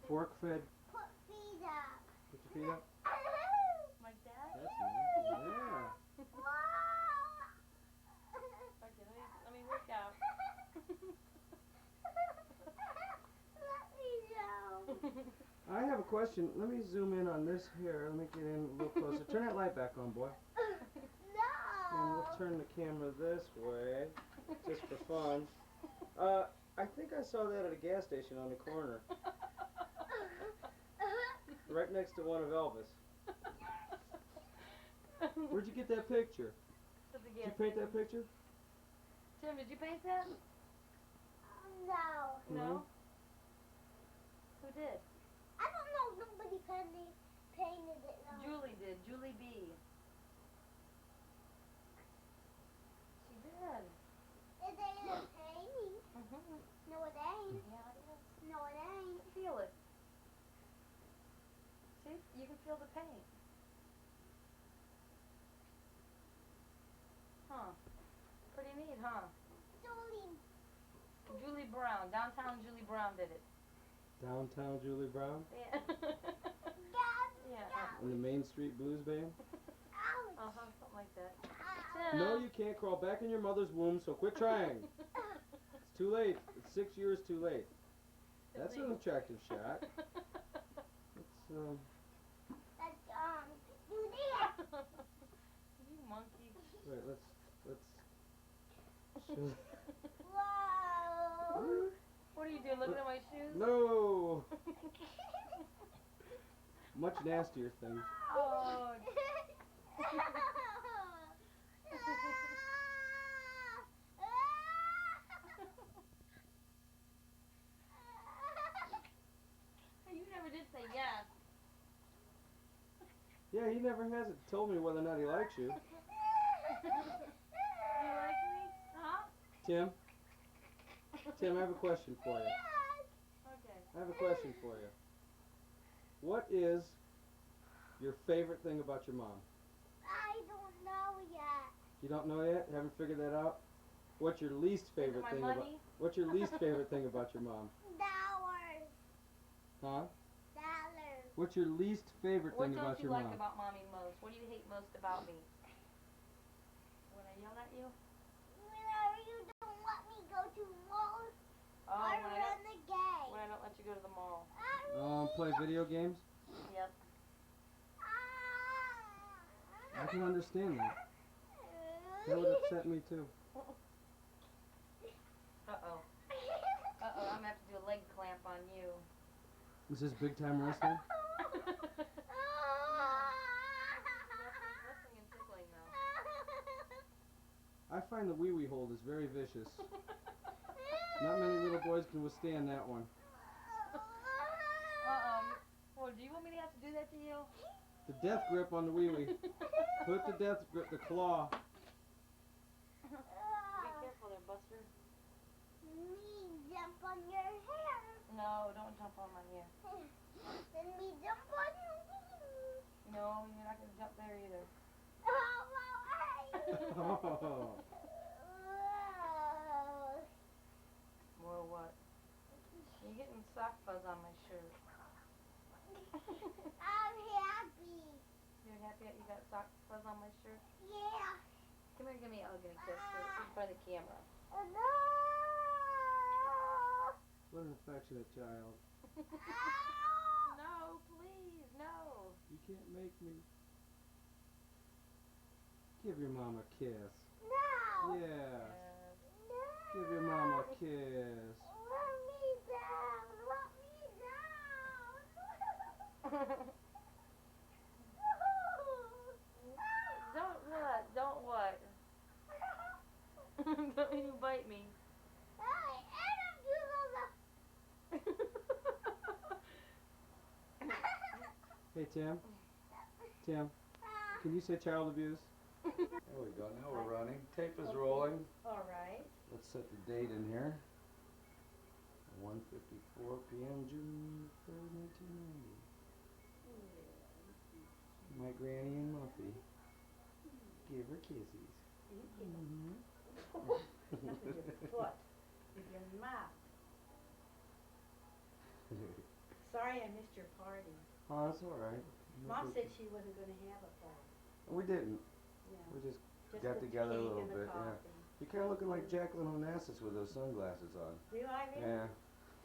Fork fed. Put feet up. Put your feet up. Like that? That's nice. Yeah. Okay, let me work out. Let me go. I have a question. Let me zoom in on this here. Let me get in a little closer. Turn that light back on, boy. And No. we'll turn the camera this way, just for fun. I think I saw that at a gas station on the corner, right next to one of Elvis. Where'd you get that picture? At the Did you gas paint station. that picture? Tim, did you paint that? No. No. Who did? I don't know. Nobody painted it. No. Julie did. Julie B. She did. It ain't a painting. Mm-hmm. No, it ain't. Yeah, it is. No, it ain't. Feel it. See? You can feel the paint. Huh. Pretty neat, huh? Julie. Julie Brown. Downtown Julie Brown did it. Downtown Julie Brown Yeah. Dad. Yeah. and the Main Street Blues Band. Ouch. Uh-huh, something like that. Ow. No, you can't crawl back in your mother's womb, so quit trying. It's too late. It's 6 years too late. That's an attractive shot. It's, Let's, do this. You monkey. wait, let's show. Whoa. What are you doing, looking at my shoes? No! Much nastier things. Oh, you never did say yes. Yeah, he never hasn't told me whether or not he likes you. You like me? Huh? Tim? Tim, I have a question for you. Okay. I have a question for you. What is your favorite thing about your mom? I don't know yet. You don't know yet? Haven't figured that out? What's your least favorite my thing money? about What's your least favorite thing about your mom? Dollars. Huh? Dollars. What's your least favorite What thing don't about you your like mom? about mommy most? What do you hate most about me? When I yell at you? Whenever you don't let me go to malls, Oh, I when run the game. I don't let you go to the mall. Play video games? Yep. I can understand that. That would upset me too. Uh-oh. Uh-oh, I'm gonna have to do a leg clamp on you. Is this big time wrestling? Wrestling and tickling, though. I find the wee-wee hold is very vicious. Not many little boys can withstand that one. Uh-oh. Well, do you want me to have to do that to you? The death grip on the wee-wee. Put the death grip, the claw. Be careful there, Buster. Me jump on your hair. No, don't jump on my hair. Then me jump on your knee. No, you're not gonna jump there either. Oh. More what? You're getting sock fuzz on my shirt. I'm happy. You're happy that you got sock fuzz on my shirt? Yeah. Come here, give me a hug and a kiss in front of the camera. No. What an affectionate child. Ow. No, please, no. You can't make me. Give your mom a kiss. No. Yeah. No. Give your mom a kiss. Let me down. Let me down. Don't what? Don't what? Don't you bite me. Hey Tim. Tim, can you say child abuse? There we go. Now we're running. Tape is rolling. All right. Let's set the date in here. 1:54 p.m. June 3rd, 1990. My granny and Muffy. Give her kisses. With your foot, with your mouth. Sorry I missed your party. Oh, that's all right. Mom said she wasn't going to have a party. We didn't. Yeah. We just Just got the together a cake little and the bit. Yeah. coffee. You're kind of looking like Jacqueline Onassis with those sunglasses on. Do I really? Yeah.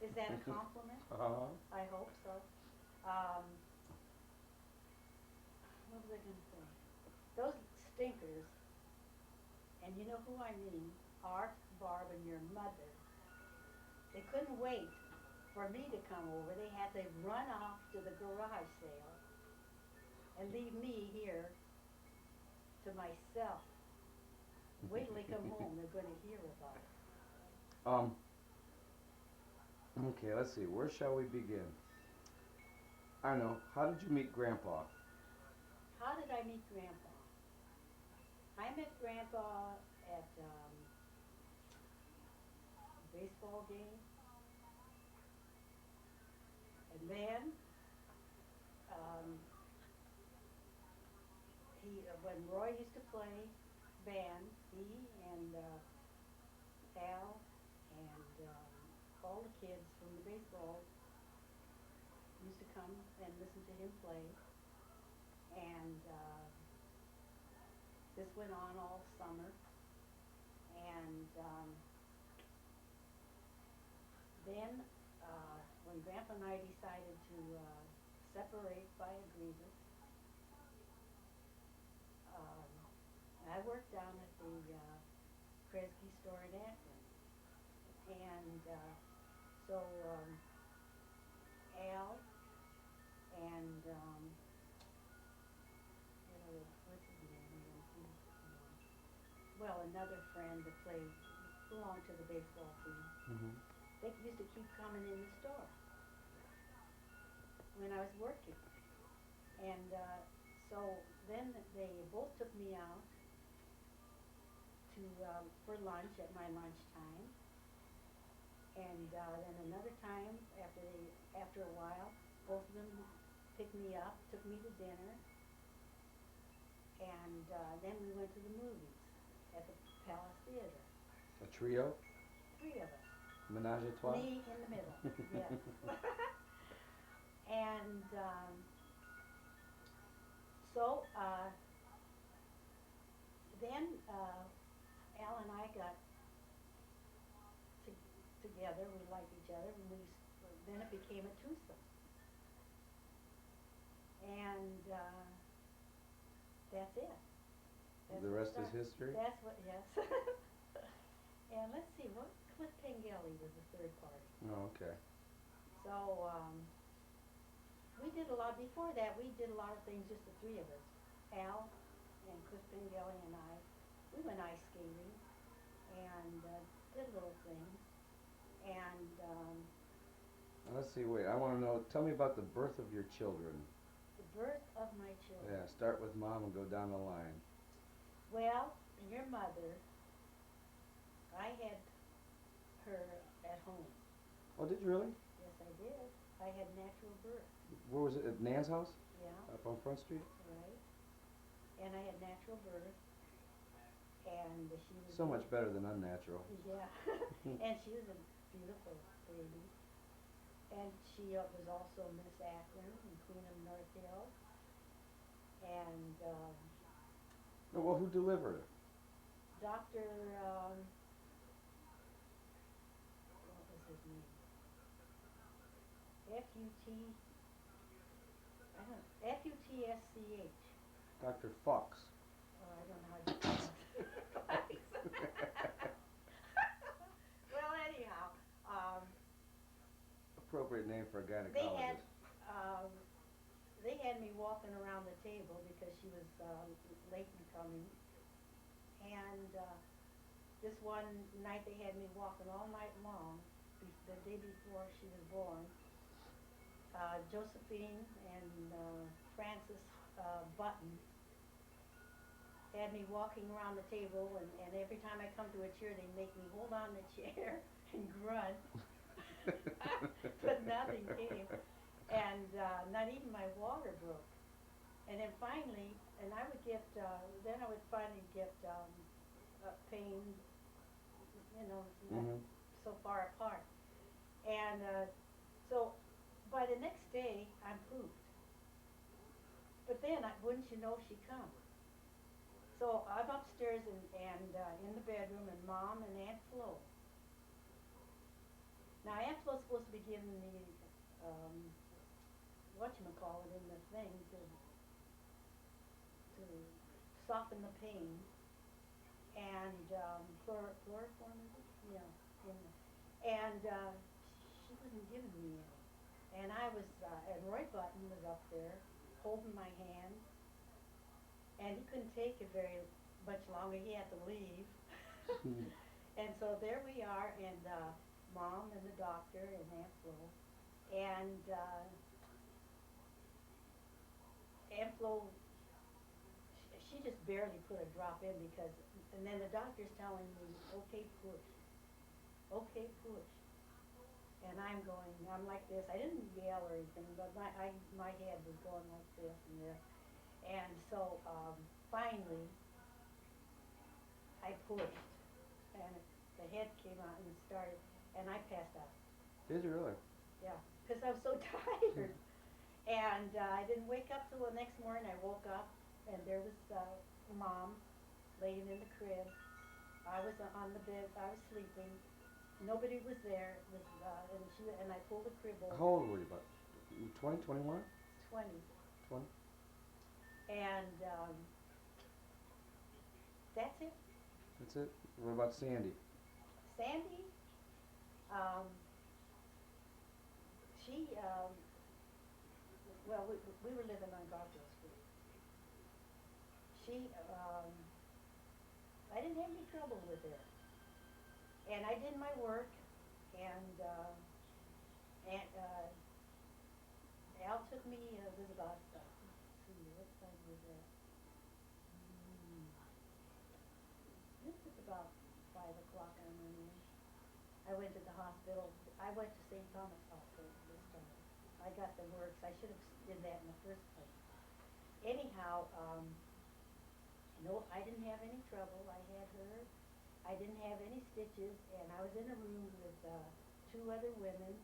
Is that a compliment? Uh-huh. I hope so. What was I going to say? Those stinkers, and you know who I mean, Art, Barb, and your mother. They couldn't wait for me to come over. They had to run off to the garage sale and leave me here to myself. Wait till they come home, they're going to hear about it. Okay, let's see. Where shall we begin? I know. How did you meet Grandpa? How did I meet Grandpa? I met Grandpa at a baseball game. And then, when Roy used to play band, he and Al and all the kids from the baseball used to come and listen to him play. And this went on all summer. And then when Grandpa and I decided to separate by agreement, I worked down at the Kresge store in Akron. And so Al and what's his name? Well, another friend that belonged to the baseball team. Mm-hmm. They used to keep coming in the store when I was working. And so then they both took me out to for lunch at my lunchtime. And then another time, after a while, both of them picked me up, took me to dinner, and then we went to the movies at the Palace Theater. A trio? 3 of us. Menage a trois? Me in the middle, yes. And so then Al and I got together. We liked each other, and then it became a twosome. And that's it. The rest is history? That's what, yes. And let's see, Cliff Pengelly was the third party. Oh, okay. So we did a lot. Before that, we did a lot of things, just the 3 of us. Al and Cliff Pengelly and I. We went ice skating and did little things. And Now, let's see, wait, I want to know, tell me about the birth of your children. the birth of my children. Yeah, start with Mom and go down the line. Well, your mother, I had her at home. Oh, did you really? Yes, I did. I had natural birth. Where was it, at Nan's house? Yeah, Up on Front Street? right. And I had natural birth. And she was So much better than unnatural. Yeah. And she was a beautiful baby. And she was also Miss Akron and Queen of North Hill. And Oh, well, who delivered her? Dr. What was his name? F-U-T, I don't, F-U-T-S-C-H. Dr. Fox. Oh, I don't know how you pronounce it. Well, anyhow, Appropriate name for a they had, gynecologist. um, they had me walking around the table because she was, late in coming. And, this one night they had me walking all night long, the day before she was born. Josephine and, Francis, Button had me walking around the table, and every time I come to a chair, they make me hold on the chair and grunt. But nothing came, and not even my water broke. And then finally, and I would get, then I would finally get pain, you know, not Mhm. so far apart. And so by the next day, I'm pooped. But then, wouldn't you know, she come. So I'm upstairs and in the bedroom, and Mom and Aunt Flo. Now Aunt Flo's supposed to be giving me, whatchamacallit in the thing to soften the pain, and chloroform, is it? Yeah. And she wasn't giving me any. And I was, and Roy Button was up there holding my hand, and he couldn't take it very much longer. He had to leave. And so there we are, and Mom and the doctor and Aunt Flo, and Aunt Flo, she just barely put a drop in because, and then the doctor's telling me, okay, push, okay, push. And I'm like this. I didn't yell or anything, but my head was going like this and this. And so finally, I pushed, and the head came out and started, and I passed out. Did you really? Yeah, because I was so tired. And I didn't wake up till the next morning. I woke up, and there was Mom laying in the crib. I was on the bed. I was sleeping. Nobody was there. It was, and I pulled the crib over. How old were you? About 20, 21? 20. 20? And that's it. That's it? What about Sandy? Sandy, she, well, we were living on Garfield Street. She, I didn't have any trouble with her. And I did my work, and Al took me, it was about, let's see, what time was that? This was about 5 o'clock I went in. I went to the hospital. I went to St. Thomas Hospital this time. I got the works. I should have did that in the first place. Anyhow, no, I didn't have any trouble. I had her. I didn't have any stitches, and I was in a room with 2 other women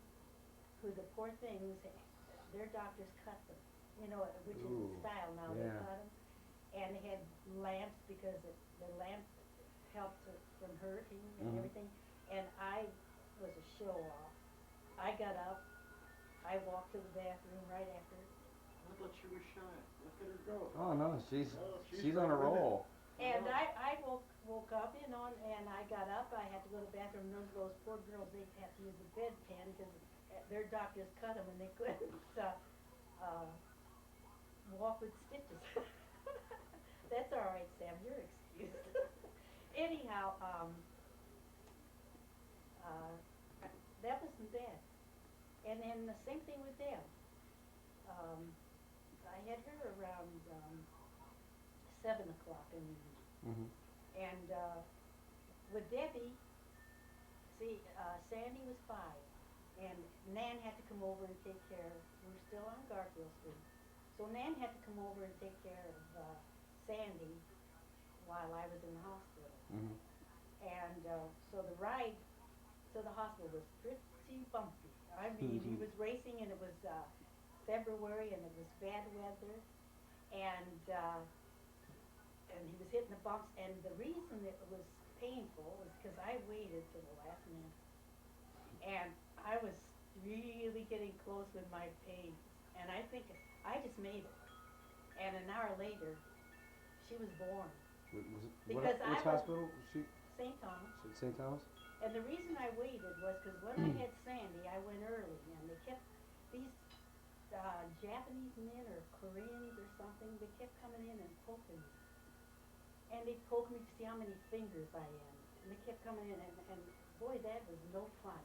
who, the poor things, their doctors cut them, you know, which is Ooh, the style now. yeah. They cut them, and they had lamps because the lamps helped from hurting and Mhm. everything. And I was a show-off. I got up. I walked to the bathroom right after. I thought she was shy. Look at her go. Oh no, she's Oh, she's on a right with it. roll. And I woke up, you know, and I got up. I had to go to the bathroom. Those poor girls, they had to use a bedpan because their doctors cut them and they couldn't walk with stitches. That's all right, Sam. You're excused. Anyhow, that wasn't bad. And then the same thing with Deb. I had her around 7 o'clock in the evening. Mhm. And with Debbie, see, Sandy was 5, and Nan had to come over and take care. We were still on Garfield Street, so Nan had to come over and take care of Sandy while I was in the hospital. Mhm. And so the ride to the hospital was pretty bumpy. I mean, he was racing, and it was February, and it was bad weather, and he was hitting the bumps. And the reason it was painful was because I waited till the last minute, and I was really getting close with my pain, And I think, I just made it. And an hour later, she was born. Was it, Because I which was- hospital was she? St. Thomas. St. Thomas? And the reason I waited was because when I had Sandy, I went early, and they kept, these Japanese men or Koreans or something, they kept coming in and poking me. And they poked me to see how many fingers I am. And they kept coming in, and boy, that was no fun.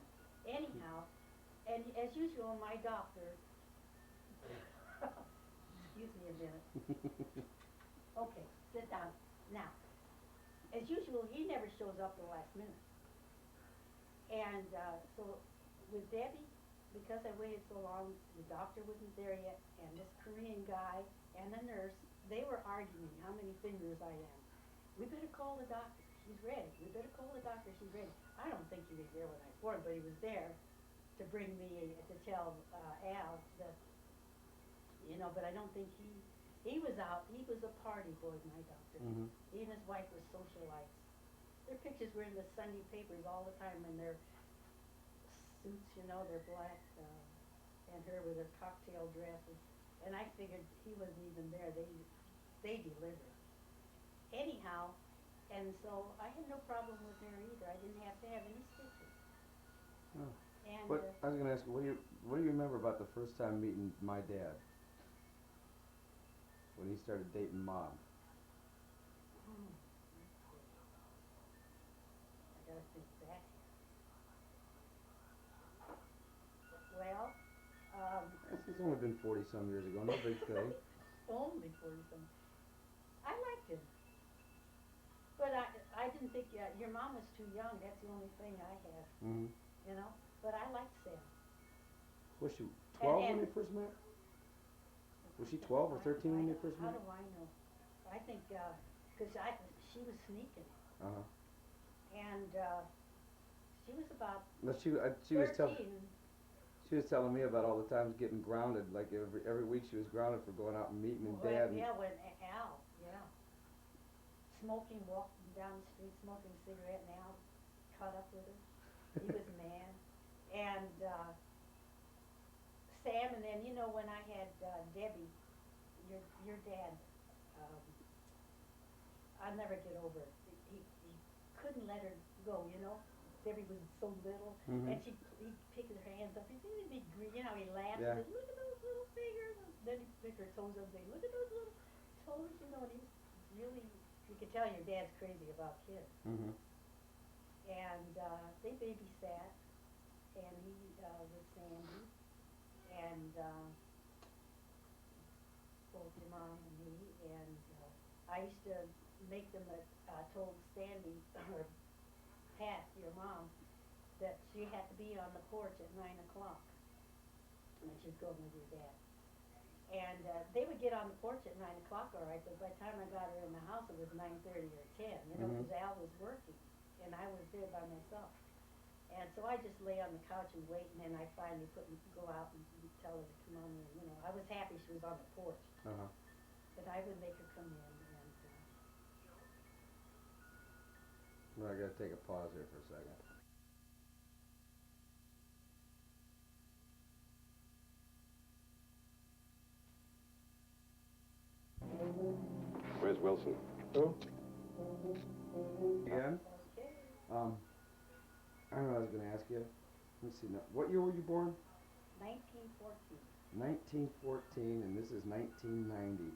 Anyhow, and as usual, my doctor, excuse me a minute. Okay, sit down. Now, as usual, he never shows up the last minute. And so with Debbie, because I waited so long, the doctor wasn't there yet, and this Korean guy and the nurse, they were arguing how many fingers I am. We better call the doctor. She's ready. We better call the doctor. She's ready. I don't think he was there when I was born, but he was there to bring me, to tell Al that, you know, but I don't think he was out. He was a party boy, my doctor. Mm-hmm. He and his wife were socialites. Their pictures were in the Sunday papers all the time in their suits, you know, their black, and her with her cocktail dresses. And I figured he wasn't even there. They delivered. Anyhow, and so I had no problem with her either. I didn't have to have any stitches. Oh. And What I was gonna ask you, what do you remember about the first time meeting my dad? When he started dating Mom? I gotta think back. Well, It's only been 40-some years ago, no big thing. only 40-some. I liked him. But I didn't think, your mom was too young, that's the only thing I had, Mm-hmm. you know? But I liked Sam. Was she 12 when and- they first met? Was she 12 or 13 when they first How met? do I know? I think, cause she was sneaking, Uh-huh. and, she was about But she was 13. she was telling me about all the times getting grounded. Like every week she was grounded for going out and meeting Well, Dad. And yeah, when Al, yeah. Smoking, walking down the street, smoking a cigarette, and Al caught up with her. He was mad. And, Sam, and then, you know, when I had, Debbie, your dad, I'll never get over it. He couldn't let her go, you know? Debbie was so little, Mhm. and he'd pick her hands up, he'd be green, you know, he laughed, Yeah. and said, look at those little fingers, and then he'd pick her toes up and say, look at those little toes, you know, and he was really, you could tell your dad's crazy about kids. Mm-hmm. And, they babysat, and he, with Sandy, and, both your mom and me, and, I used to make them, told Sandy, or Pat, your mom, that she had to be on the porch at 9 o'clock when she was going with your dad. And they would get on the porch at 9 o'clock, all right, but by the time I got her in the house, it was 9:30 or 10, you know, Mhm. because Al was working, and I was there by myself. And so I just lay on the couch and wait, and then I finally go out and tell her to come on in, you know. I was happy she was on the porch, Uh-huh. but I would make her come in, and, Well, I gotta take a pause here for a second. Where's Wilson? Who? Again? okay. I don't know what I was gonna ask you. Let me see now. What year were you born? 1914. 1914, and this is 1990.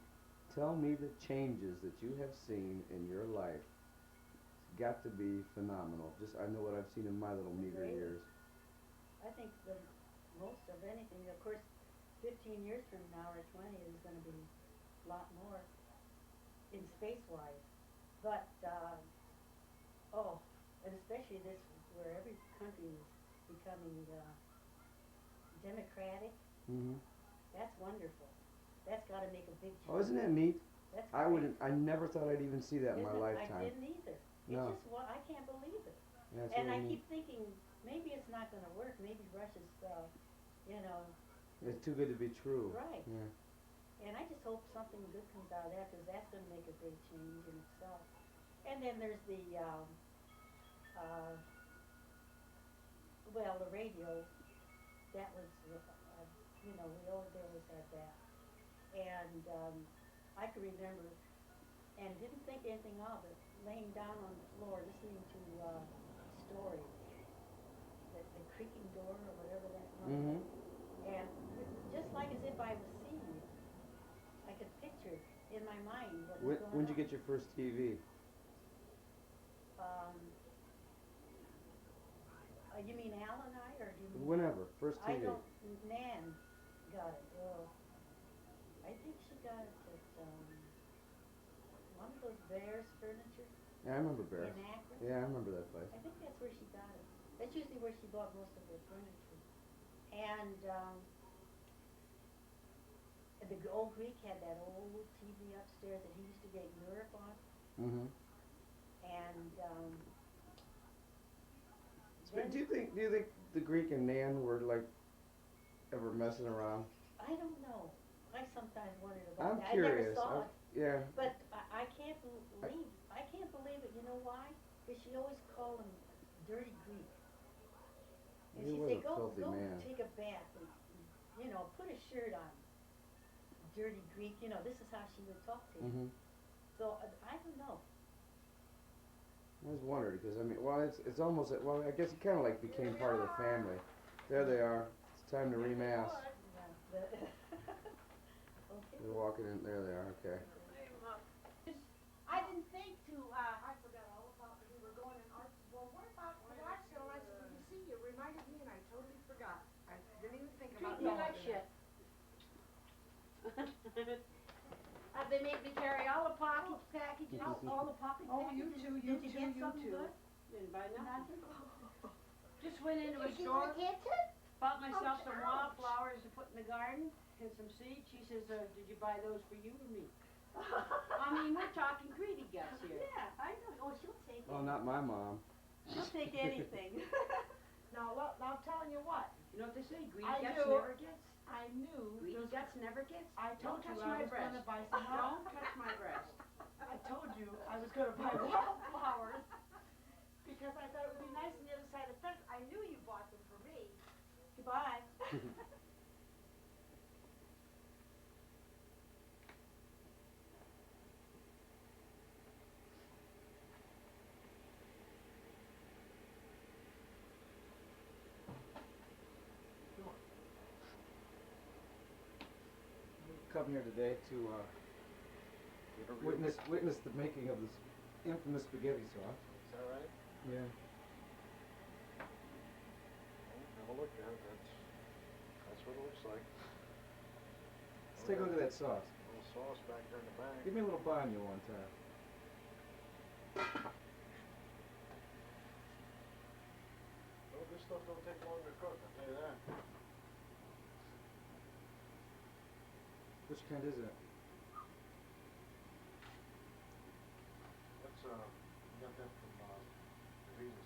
Tell me the changes that you have seen in your life. It's got to be phenomenal. Just I know what I've seen in my little meager Great. years. I think the most of anything, of course, 15 years from now or 20 is going to be a lot more in space-wise. But, and especially this, where every country is becoming democratic, Mm-hmm. that's wonderful. That's got to make a big change. Oh, isn't that neat? That's I great. wouldn't. I never thought I'd even see that in my Isn't it? lifetime. I didn't either. No. It's just, I can't believe it. Yeah, it's And I really neat. keep thinking, maybe it's not going to work. Maybe Russia's, you know, It's too good to be true. right. Yeah. And I just hope something good comes out of that, because that's going to make a big change in itself. And then there's the, well, the radio, that was you know, they always had that. And, I can remember, and didn't think anything of it, laying down on the floor listening to, stories. The creaking door or whatever that was. Mm-hmm. And just like as if I was seeing it. I could picture it in my mind what was going on. When'd you get your first TV? You mean Al and I, or do you mean? Whenever, first TV. I don't, Nan got it, I think she got it at, one of those Bears furniture Yeah, I remember Bears. in Akron. Yeah, I remember that place. I think that's where she got it. That's usually where she bought most of her furniture. And, the old Greek had that old TV upstairs that he used to get Europe on. Mm-hmm. And, Do you think the Greek and Nan were like ever messing around? I don't know. I sometimes wondered about I'm that. curious. I never saw it. Yeah. But I can't believe it. You know why? Because she always called him Dirty Greek. And He she'd was say, a filthy go man. take a bath and, you know, put a shirt on. Dirty Greek, you know, this is how she would talk to him. Mm-hmm. So, I don't know. I was wondering because I mean, well, it's almost well, I guess it kind of like became part of the family. There they are. It's time to remass. Yeah, okay. They're walking in. There they are. Okay. I didn't think to, I forgot all about, we were going in Arts, well, what about the garage sale? I said, you see, you reminded me and I totally forgot. I didn't even think about Treat me going like there. shit. They made me carry all the packages, all the pocket Oh, you packages. too, Did you get something too. good? Didn't buy nothing. Nothing? Just went into a Did you store, get it? bought myself some Ouch. wildflowers to put in the garden and some seeds. She says, did you buy those for you or me? I mean, we're talking greedy guts here. Yeah, I know. Oh, she'll take it. Oh, not my mom. She'll take anything. Now, look, now I'm telling you what, You know what they say, greedy I guts knew- never gets. I knew, Greedy guts never gets. I told Don't you touch I my was breast. gonna buy some Don't touch my breast. I told you I was gonna buy wildflowers because I thought it would be nice on the other side of the fence. I knew you bought them for me. Goodbye. Come here today to witness the making of this infamous spaghetti sauce. Is that right? Yeah. Have a look at it. That's what it looks like. Let's take a look at that sauce. A little sauce back there in the bag. Give me a little baño one time. Oh, this stuff don't take long to cook, I'll tell you that. Which kind is it? That's, you got that from, Davies.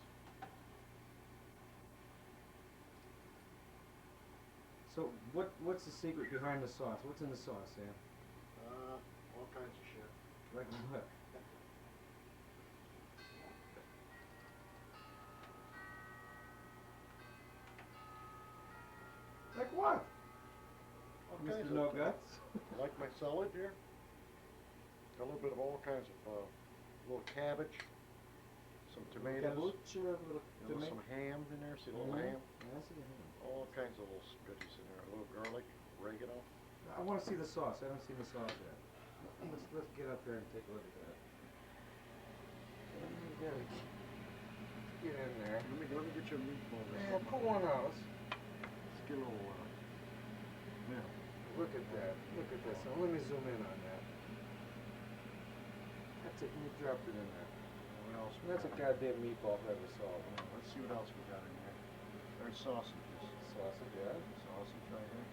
So what's the secret behind the sauce? What's in the sauce, Sam? All kinds of shit. Like what? Like what? All kinds Mr. No of, Guts? like my salad here. Got a little bit of all kinds of, little cabbage, some tomatoes, Cabbage, a little you know, tomato. some ham in there, see a little Mhm. ham? Yeah, I see the ham. All kinds of little goodies in there, a little garlic, oregano. I want to see the sauce. I haven't seen the sauce yet. Let's get up there and take a look at that. You gotta get in there. Let me get you a meatball. Yeah, pull one out. Let's get a little, yeah. Look at that. Look at this. Now let me zoom in on that. That's it. You dropped it in there. What else? we That's a got? goddamn meatball if I ever saw one. Let's see what else we got in here. There's sausages. Sausage, yeah. Sausage right here.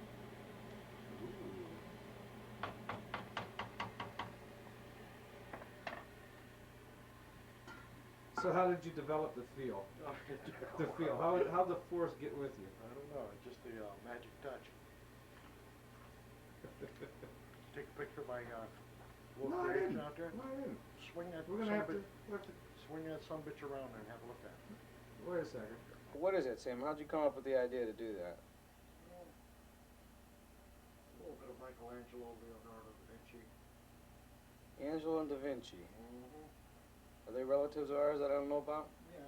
So how did you develop the feel? The feel. How'd the force get with you? I don't know, it's just the magic touch. Take a picture of my little No, I creation didn't. out there. No, I didn't. Swing that We're gonna have to. swing that sumbitch around there and have a look at it. Wait a second. What is it, Sam? How'd you come up with the idea to do that? little bit of Michelangelo, Leonardo da Vinci. Angelo and Da Vinci. Mm-hmm. Are they relatives of ours that I don't know about? Yeah,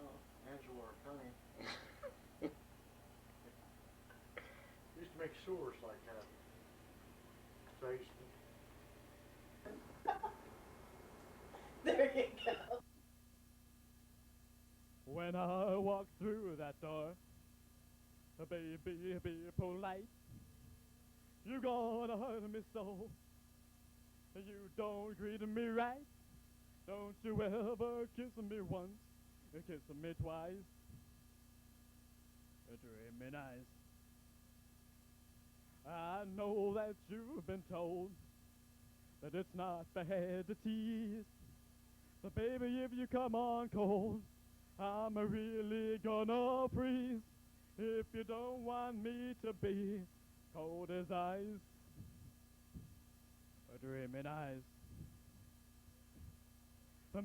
Angelo or Penny. Used to make sewers like that. So I used to. There you go. When I walk through that door, baby, be polite. You gonna hurt me so. You don't greet me right. Don't you ever kiss me once, kiss me twice. Treat me nice. I know that you've been told that it's not bad to tease. But baby, if you come on cold, I'm really gonna freeze. If you don't want me to be cold as ice, dreaming eyes,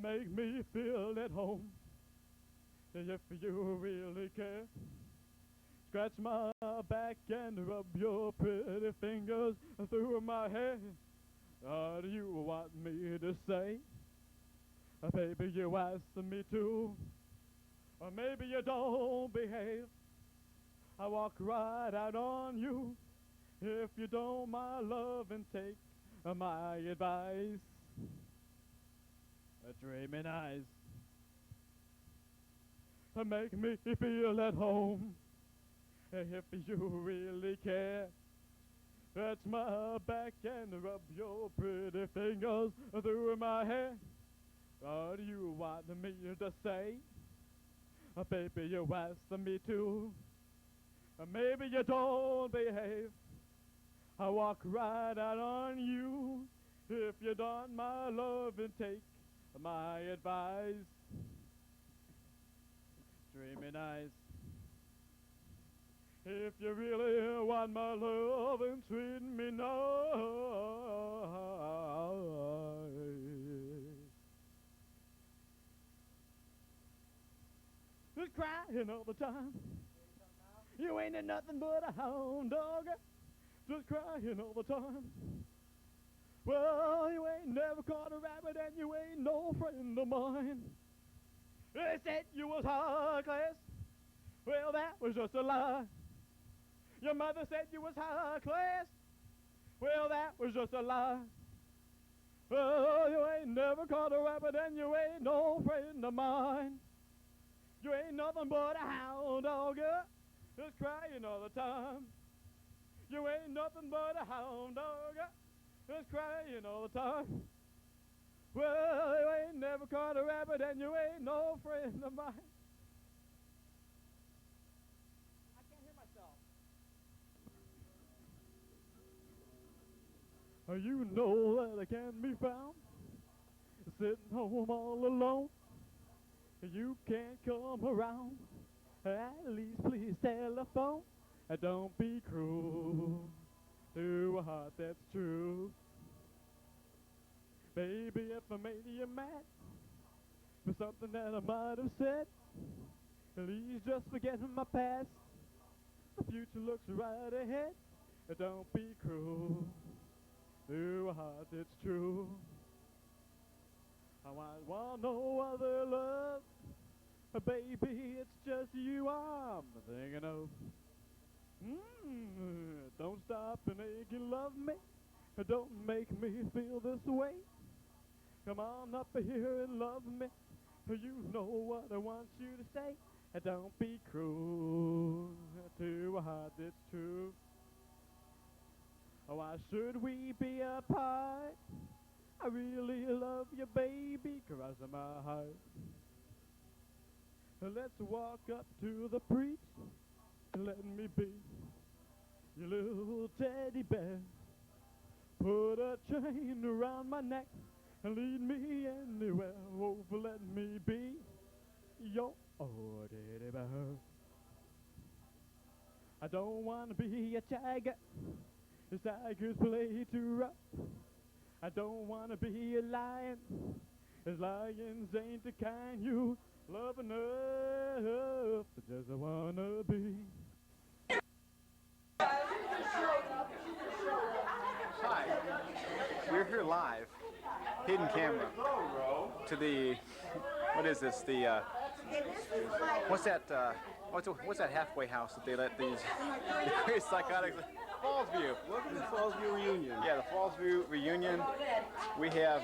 make me feel at home. If you really care, scratch my back and rub your pretty fingers through my hair. What do you want me to say? Baby, you ask me to. Or maybe you don't behave. I walk right out on you. If you don't my love and take my advice. Dreaming eyes make me feel at home. If you really care, scratch my back and rub your pretty fingers through my hair. What do you want me to say? Baby, you asked me to. Maybe you don't behave. I walk right out on you. If you don't my love and take my advice. Dreaming eyes. If you really want my love and treat me nice. Just crying all the time. You ain't nothing but a hound dog. Just crying all the time. Well, you ain't never caught a rabbit and you ain't no friend of mine. They said you was high class. Well, that was just a lie. Your mother said you was high class. Well, that was just a lie. Well, you ain't never caught a rabbit and you ain't no friend of mine. You ain't nothing but a hound dog, just crying all the time. You ain't nothing but a hound dog, just crying all the time. Well, you ain't never caught a rabbit and you ain't no friend of mine. I can't hear myself. You know that I can't be found sitting home all alone. You can't come around. At least please telephone. Don't be cruel to a heart that's true. Baby, if I made you mad for something that I might have said, please just forget my past. The future looks right ahead. Don't be cruel to a heart that's true. I want no other love. Baby, it's just you I'm thinking of. Don't stop and aching love me. Don't make me feel this way. Come on up here and love me. You know what I want you to say. Don't be cruel to a heart that's true. Why should we be apart? I really love you, baby, cross my heart. Let's walk up to the preach. Let me be your little teddy bear. Put a chain around my neck and lead me anywhere. Oh, let me be your teddy bear. I don't want to be a tiger. The tigers play too rough. I don't want to be a lion. As lions ain't the kind you love enough. I just wanna be. live, hidden camera, to the, what is this, the, what's that, what's that halfway house that they let these very psychotics, Fallsview. Welcome to the Fallsview reunion. Yeah, the Fallsview reunion. We have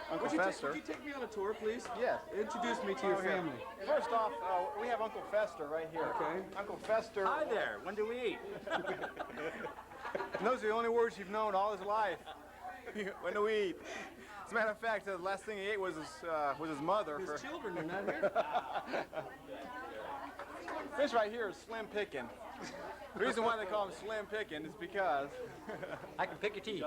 Uncle Fester. Would you take me on a tour, please? Yes. Introduce me to your family. First off, we have Uncle Fester right here. Okay. Uncle Fester. Hi there, when do we eat? And those are the only words you've known all his life. When do we eat? As a matter of fact, the last thing he ate was his mother. His children are not here. This right here is Slim Pickin'. The reason why they call him Slim Pickin' is because I can pick your teeth.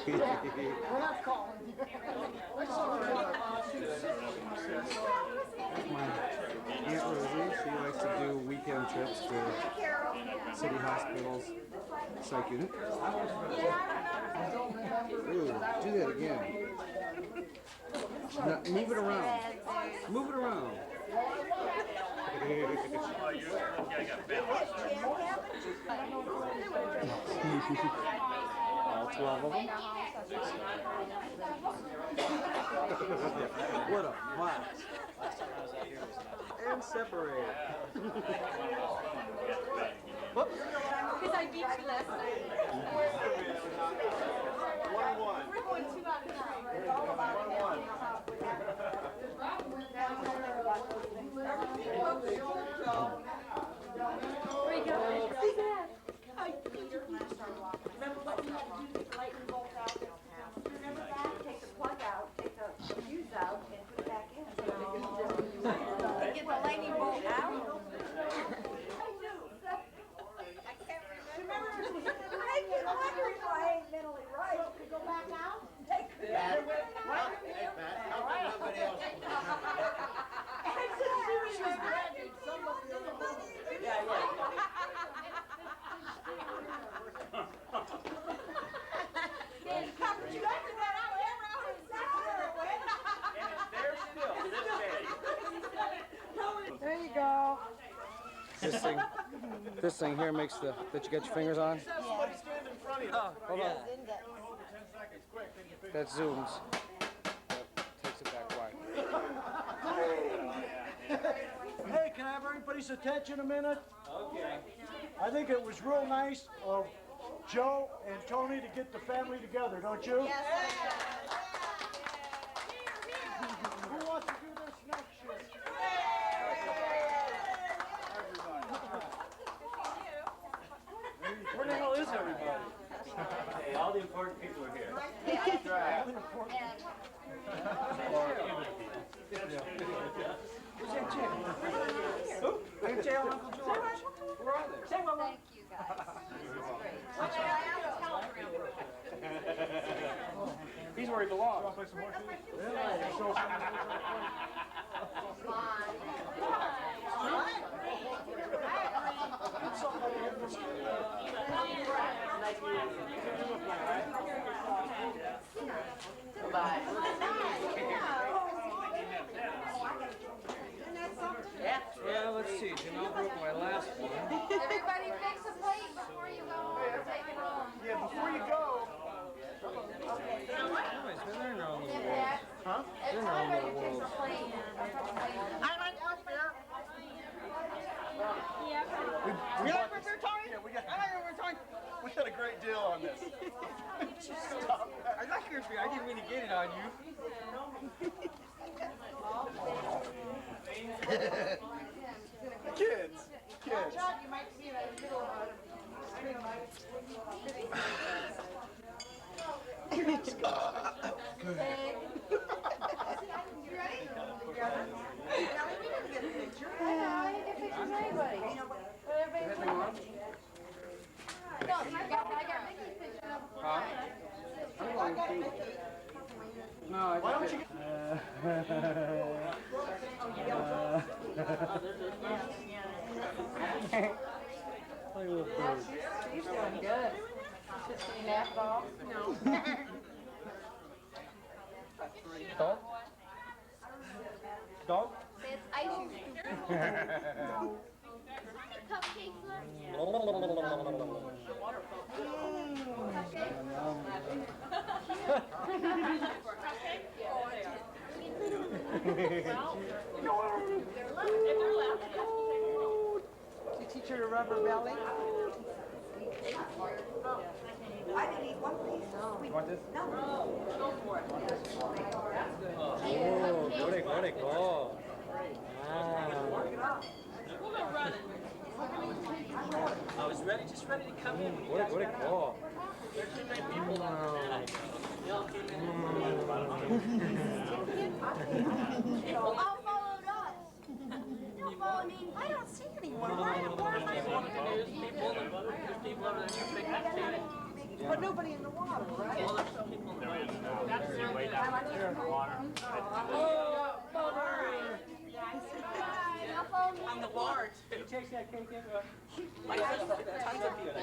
We're not calling you. My Aunt Rosie, she likes to do weekend trips to city hospitals. Psych unit. Ooh, do that again. Now, move it around. Move it around. All 12 of them. What a box. And separate. Whoops. Because I beat you last night. 1-1. We're going 2 out of 9. It's all about family. Where you going? See that? Remember what we had to do to get the lightning bolt out? Remember that? Take the plug out, take the fuse out, and put it back in. Get the lightning bolt out? I keep wondering why I ain't mentally right. So could go back out? Take the There you go. This thing here makes that you got your fingers on. Hold on. That zooms. That takes it back wide. Hey, can I have everybody's attention a minute? Okay. I think it was real nice of Joe and Tony to get the family together, don't you? Yes. Who wants to do this next year? Where the hell is everybody? Hey, all the important people are here. That's right. Uncle George. Where are they? Thank you, guys. he's where he belongs. Well, let's see. Janelle broke my last one. Everybody fix a plate before you go take it home. Yeah, before you go. Anyways, they're in their own little world. Yeah. Huh? They're in their own Everybody little fix world. a plate. I like up there. Yeah. You like what we're talking? Yeah, I like what we're talking. We had a great deal on this. Stop. I like your feet. I didn't mean to get it on you. Kids. John, you might see that in the middle of No, I Why don't you Play with birds. He's doing good. Just napped off. Huh? Dog? That's ice, you stupid. Cupcakes, Did you teach her to rub her belly? I didn't eat one piece. You want this? No. Oh, good. I was ready, just ready to come in. Good. There's too many people down there. They all came in. all followed us. Don't follow me. I don't see anyone. Why am I? There's people over there. Big activity. But nobody in the water, right? Well, there's some people in the water. Way down there in the water. Now follow me. On the water, too. You chase that cake in? Like tons of people.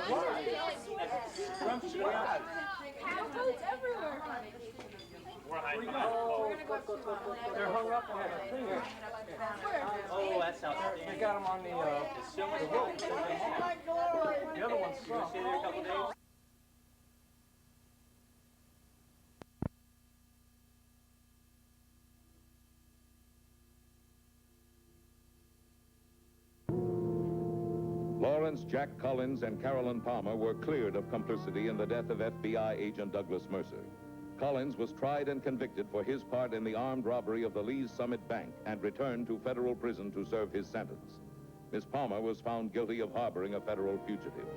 Cowboats everywhere. We're hiding behind the boat. They're hung up on that thing. Oh, that's outstanding. They got them on the rope. The other one's You stay there a couple days? Lawrence Jack Collins and Carolyn Palmer were cleared of complicity in the death of FBI agent Douglas Mercer. Collins was tried and convicted for his part in the armed robbery of the Lee's Summit Bank and returned to federal prison to serve his sentence. Miss Palmer was found guilty of harboring a federal fugitive.